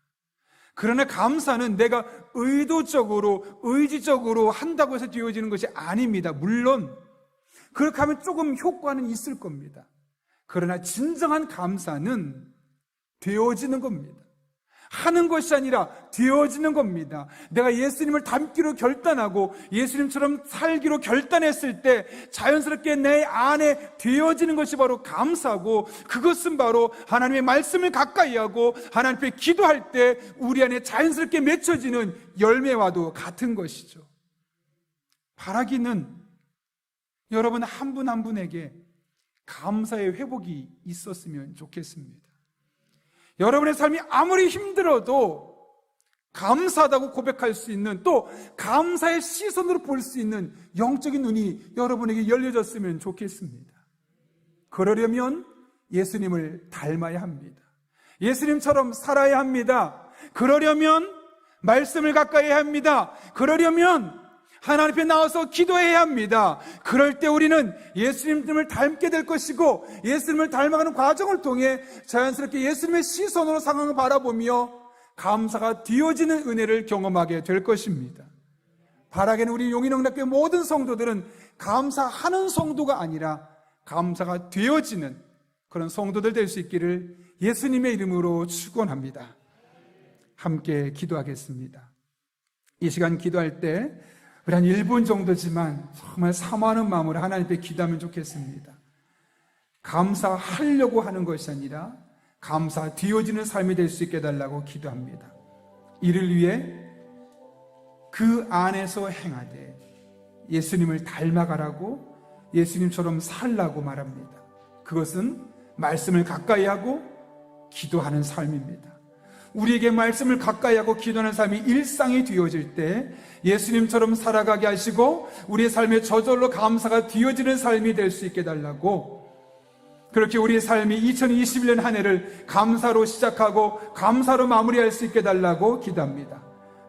그러나 감사는 내가 의도적으로 의지적으로 한다고 해서 되어지는 것이 아닙니다. 물론 그렇게 하면 조금 효과는 있을 겁니다. 그러나 진정한 감사는 되어지는 겁니다. 하는 것이 아니라 되어지는 겁니다. 내가 예수님을 닮기로 결단하고 예수님처럼 살기로 결단했을 때 자연스럽게 내 안에 되어지는 것이 바로 감사고, 그것은 바로 하나님의 말씀을 가까이 하고 하나님 앞에 기도할 때 우리 안에 자연스럽게 맺혀지는 열매와도 같은 것이죠. 바라기는 여러분 한 분 한 분에게 감사의 회복이 있었으면 좋겠습니다. 여러분의 삶이 아무리 힘들어도 감사하다고 고백할 수 있는, 또 감사의 시선으로 볼 수 있는 영적인 눈이 여러분에게 열려졌으면 좋겠습니다. 그러려면 예수님을 닮아야 합니다. 예수님처럼 살아야 합니다. 그러려면 말씀을 가까이 해야 합니다. 그러려면 하나님 앞에 나와서 기도해야 합니다. 그럴 때 우리는 예수님을 닮게 될 것이고, 예수님을 닮아가는 과정을 통해 자연스럽게 예수님의 시선으로 상황을 바라보며 감사가 되어지는 은혜를 경험하게 될 것입니다. 바라기는 우리 용인영락교회 모든 성도들은 감사하는 성도가 아니라 감사가 되어지는 그런 성도들 될 수 있기를 예수님의 이름으로 축원합니다. 함께 기도하겠습니다. 이 시간 기도할 때 우리 한 1분 정도지만 정말 사모하는 마음으로 하나님 앞에 기도하면 좋겠습니다. 감사하려고 하는 것이 아니라 감사되어지는 삶이 될 수 있게 해달라고 기도합니다. 이를 위해 그 안에서 행하되 예수님을 닮아가라고, 예수님처럼 살라고 말합니다. 그것은 말씀을 가까이 하고 기도하는 삶입니다. 우리에게 말씀을 가까이 하고 기도하는 삶이 일상이 되어질 때 예수님처럼 살아가게 하시고 우리의 삶에 저절로 감사가 되어지는 삶이 될 수 있게 해달라고, 그렇게 우리의 삶이 2021년 한 해를 감사로 시작하고 감사로 마무리할 수 있게 해달라고 기도합니다.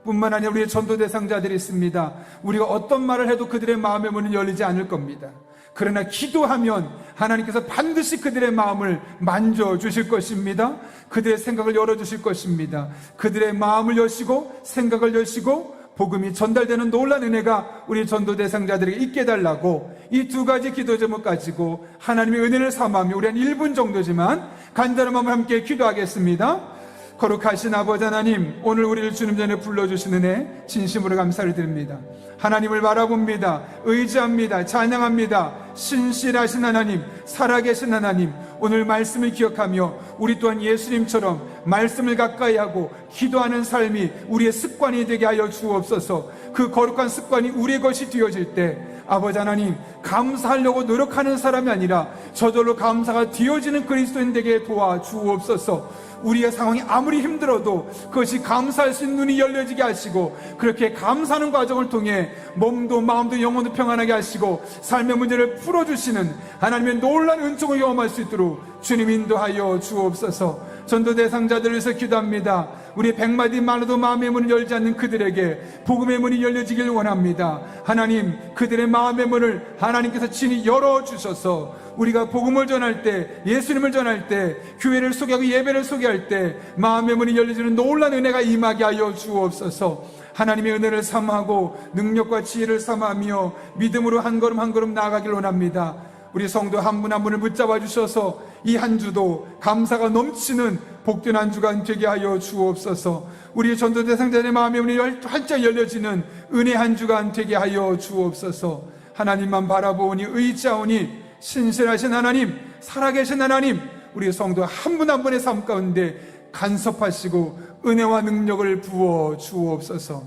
뿐만 아니라 우리의 전도 대상자들이 있습니다. 우리가 어떤 말을 해도 그들의 마음의 문은 열리지 않을 겁니다. 그러나 기도하면 하나님께서 반드시 그들의 마음을 만져주실 것입니다. 그들의 생각을 열어주실 것입니다. 그들의 마음을 여시고 생각을 여시고 복음이 전달되는 놀라운 은혜가 우리 전도 대상자들에게 있게 해달라고, 이 두 가지 기도 제목 가지고 하나님의 은혜를 삼아하며 우리 한 1분 정도지만 간절한 마음을 함께 기도하겠습니다. 거룩하신 아버지 하나님, 오늘 우리를 주님 전에 불러주신 은혜 진심으로 감사를 드립니다. 하나님을 바라봅니다. 의지합니다. 찬양합니다. 신실하신 하나님, 살아계신 하나님, 오늘 말씀을 기억하며 우리 또한 예수님처럼 말씀을 가까이 하고 기도하는 삶이 우리의 습관이 되게 하여 주옵소서. 그 거룩한 습관이 우리의 것이 되어질 때 아버지 하나님, 감사하려고 노력하는 사람이 아니라 저절로 감사가 되어지는 그리스도인 되게 도와주옵소서. 우리의 상황이 아무리 힘들어도 그것이 감사할 수 있는 눈이 열려지게 하시고, 그렇게 감사하는 과정을 통해 몸도 마음도 영혼도 평안하게 하시고 삶의 문제를 풀어주시는 하나님의 놀라운 은총을 경험할 수 있도록 주님 인도하여 주옵소서. 전도 대상자들을 위해서 기도합니다. 우리 100마디 말로도 마음의 문을 열지 않는 그들에게 복음의 문이 열려지길 원합니다. 하나님, 그들의 마음의 문을 하나님께서 친히 열어주셔서 우리가 복음을 전할 때, 예수님을 전할 때, 교회를 소개하고 예배를 소개할 때 마음의 문이 열려지는 놀라운 은혜가 임하게 하여 주옵소서. 하나님의 은혜를 삼하고 능력과 지혜를 삼하며 믿음으로 한 걸음 한 걸음 나아가길 원합니다. 우리 성도 한 분 한 분을 붙잡아 주셔서 이 한 주도 감사가 넘치는 복된 한 주간 되게 하여 주옵소서. 우리 전도 대상자의 마음의 문이 활짝 열려지는 은혜 한 주간 되게 하여 주옵소서. 하나님만 바라보니 의지하오니 신실하신 하나님, 살아계신 하나님, 우리 성도 한 분 한 분의 삶 가운데 간섭하시고 은혜와 능력을 부어 주옵소서.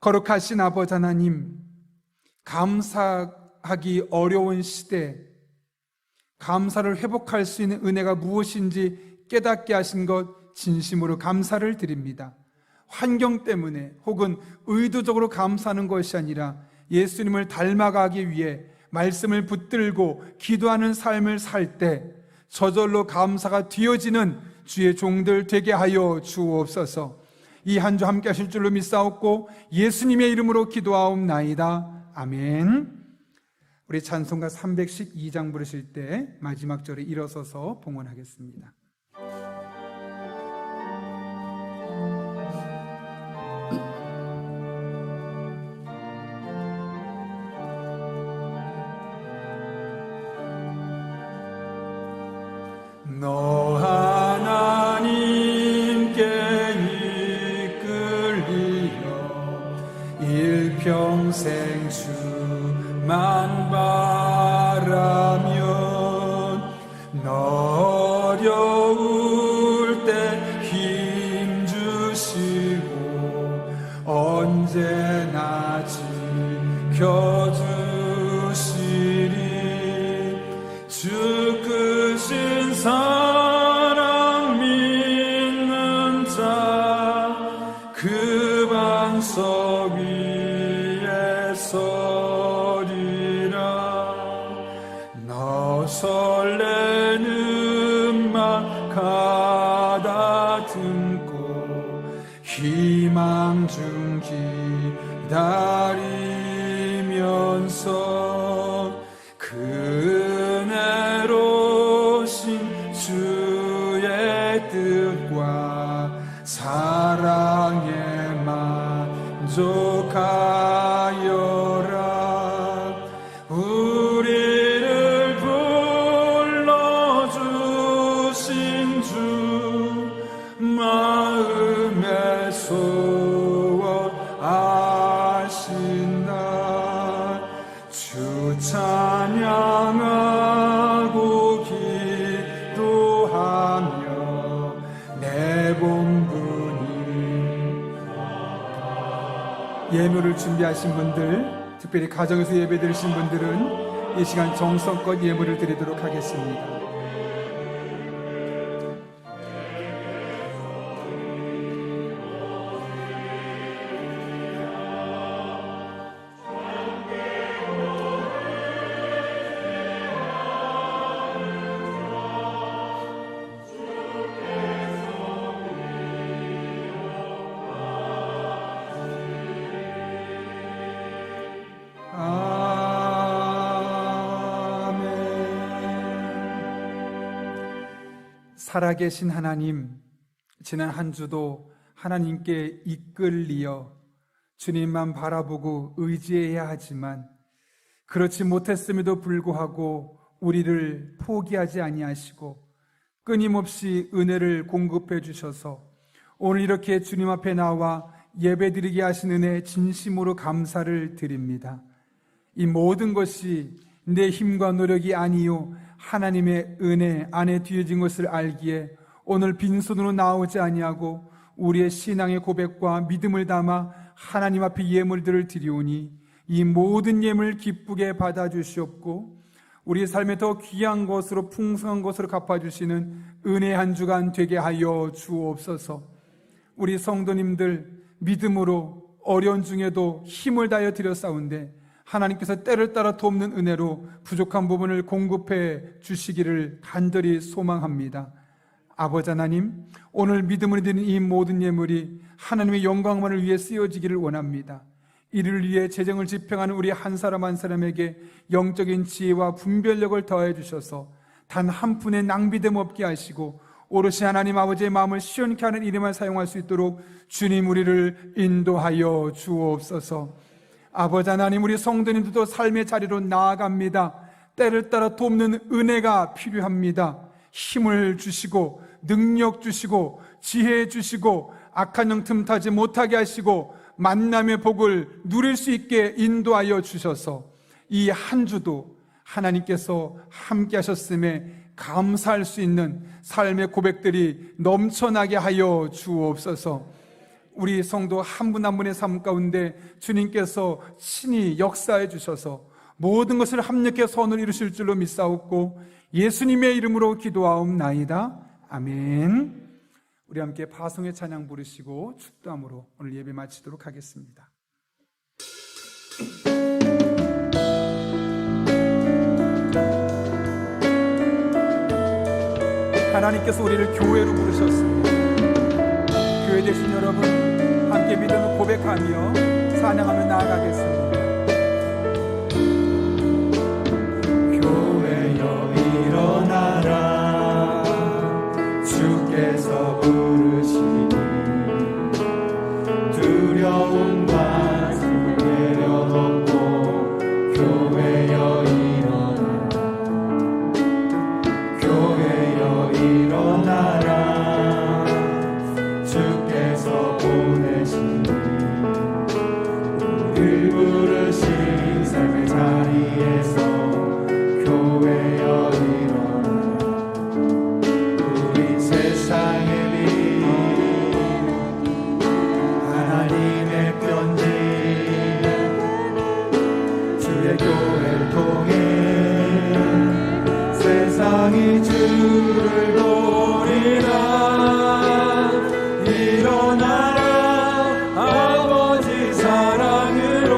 거룩하신 아버지 하나님, 감사하기 어려운 시대, 감사를 회복할 수 있는 은혜가 무엇인지 깨닫게 하신 것 진심으로 감사를 드립니다. 환경 때문에 혹은 의도적으로 감사하는 것이 아니라 예수님을 닮아가기 위해 말씀을 붙들고 기도하는 삶을 살 때 저절로 감사가 되어지는 주의 종들 되게 하여 주옵소서. 이 한 주 함께 하실 줄로 믿사옵고 예수님의 이름으로 기도하옵나이다. 아멘. 우리 찬송가 312장 부르실 때 마지막 절에 일어서서 봉헌하겠습니다. 너 하나님께 이끌리어 일평생 주만 바라면 너 어려울 때 힘 주시고 언제나 지켜주시리. 주 크신 사랑 믿는 자 그 반석 위에 서리라. 너 설레는 맘 가다듬고 희망 중 기다리면서 은혜로신 주의 뜻과 사랑에 만족하여라. 우리를 불러주신 주 마음의 소원 아신다. 주 찬양하고 기도하며 내 본분이. 예물을 준비하신 분들, 특별히 가정에서 예배 드리신 분들은 이 시간 정성껏 예물을 드리도록 하겠습니다. 살아계신 하나님, 지난 한 주도 하나님께 이끌리어 주님만 바라보고 의지해야 하지만 그렇지 못했음에도 불구하고 우리를 포기하지 아니하시고 끊임없이 은혜를 공급해 주셔서 오늘 이렇게 주님 앞에 나와 예배드리게 하신 은혜에 진심으로 감사를 드립니다. 이 모든 것이 내 힘과 노력이 아니요 하나님의 은혜 안에 뒤어진 것을 알기에 오늘 빈손으로 나오지 아니하고 우리의 신앙의 고백과 믿음을 담아 하나님 앞에 예물들을 드리오니 이 모든 예물 기쁘게 받아주시옵고 우리 삶에 더 귀한 것으로 풍성한 것으로 갚아주시는 은혜 한 주간 되게 하여 주옵소서. 우리 성도님들 믿음으로 어려운 중에도 힘을 다하여 드렸사온데 하나님께서 때를 따라 돕는 은혜로 부족한 부분을 공급해 주시기를 간절히 소망합니다. 아버지 하나님, 오늘 믿음으로 드리는 이 모든 예물이 하나님의 영광만을 위해 쓰여지기를 원합니다. 이를 위해 재정을 집행하는 우리 한 사람 한 사람에게 영적인 지혜와 분별력을 더해 주셔서 단 한 푼의 낭비됨 없게 하시고 오롯이 하나님 아버지의 마음을 시원케 하는 일에만 사용할 수 있도록 주님 우리를 인도하여 주옵소서. 아버지 하나님, 우리 성도님들도 삶의 자리로 나아갑니다. 때를 따라 돕는 은혜가 필요합니다. 힘을 주시고 능력 주시고 지혜 주시고 악한 영 틈타지 못하게 하시고 만남의 복을 누릴 수 있게 인도하여 주셔서 이 한 주도 하나님께서 함께 하셨음에 감사할 수 있는 삶의 고백들이 넘쳐나게 하여 주옵소서. 우리 성도 한 분 한 분의 삶 가운데 주님께서 친히 역사해 주셔서 모든 것을 합력해 선을 이루실 줄로 믿사옵고 예수님의 이름으로 기도하옵나이다. 아멘. 우리 함께 파송의 찬양 부르시고 축도함으로 오늘 예배 마치도록 하겠습니다. 하나님께서 우리를 교회로 부르셨습니다. 교회 되신 여러분 함께 믿음을 고백하며 찬양하며 나아가겠습니다. 교회여 일어나라 주께서 부르시니 두려움과 슬픔 내려놓고 교회여 일어나라 교회여 일어나라 주께서 보내시니 우리를 부르신 삶의 자리에서 교회여 일어나라 우리 세상의 빛 하나님의 편지 주의 교회를 통해 세상이 주를 보리라 일어나라 아버지 사랑으로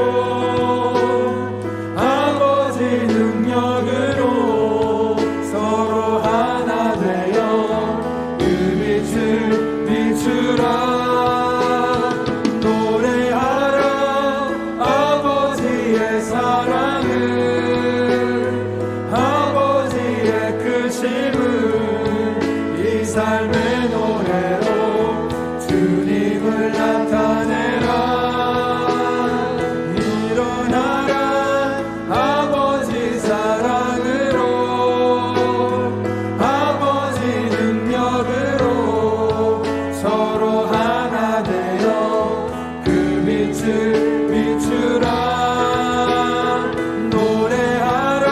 아버지 능력으로 서로 하나 되어 그 빛을 비추라 노래하라 아버지의 사랑을 아버지의 크심을 이 삶의 노래로 주님을 나타내라 일어나라 아버지 사랑으로 아버지 능력으로 서로 하나 되어 그 빛을 비추라 노래하라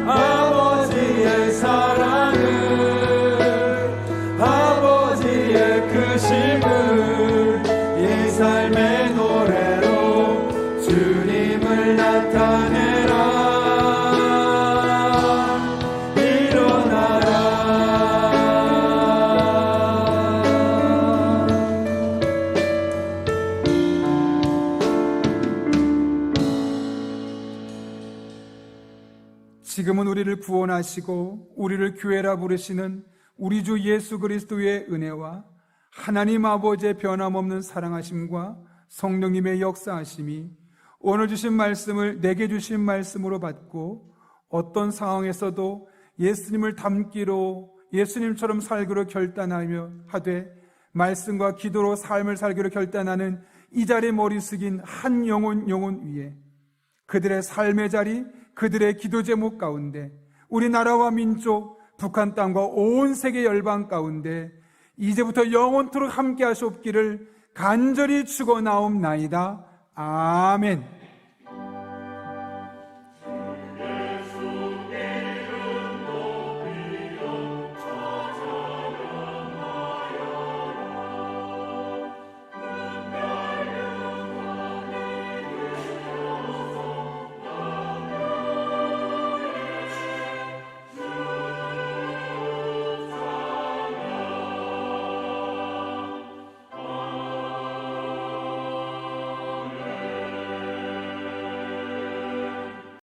아버지의 사랑을 아버지의 크심을 이 삶의 노래로 주님을 나타내라 일어나라 지금은 우리를 구원하시고 우리를 교회라 부르시는 우리 주 예수 그리스도의 은혜와 하나님 아버지의 변함없는 사랑하심과 성령님의 역사하심이 오늘 주신 말씀을 내게 주신 말씀으로 받고 어떤 상황에서도 예수님을 닮기로 예수님처럼 살기로 결단하며 하되 말씀과 기도로 삶을 살기로 결단하는 이 자리에 머리 숙인 한 영혼 위에 그들의 삶의 자리, 그들의 기도 제목 가운데 우리나라와 민족, 북한 땅과 온 세계 열방 가운데 이제부터 영원토록 함께 하시옵기를 간절히 축원하옵나이다. 아멘.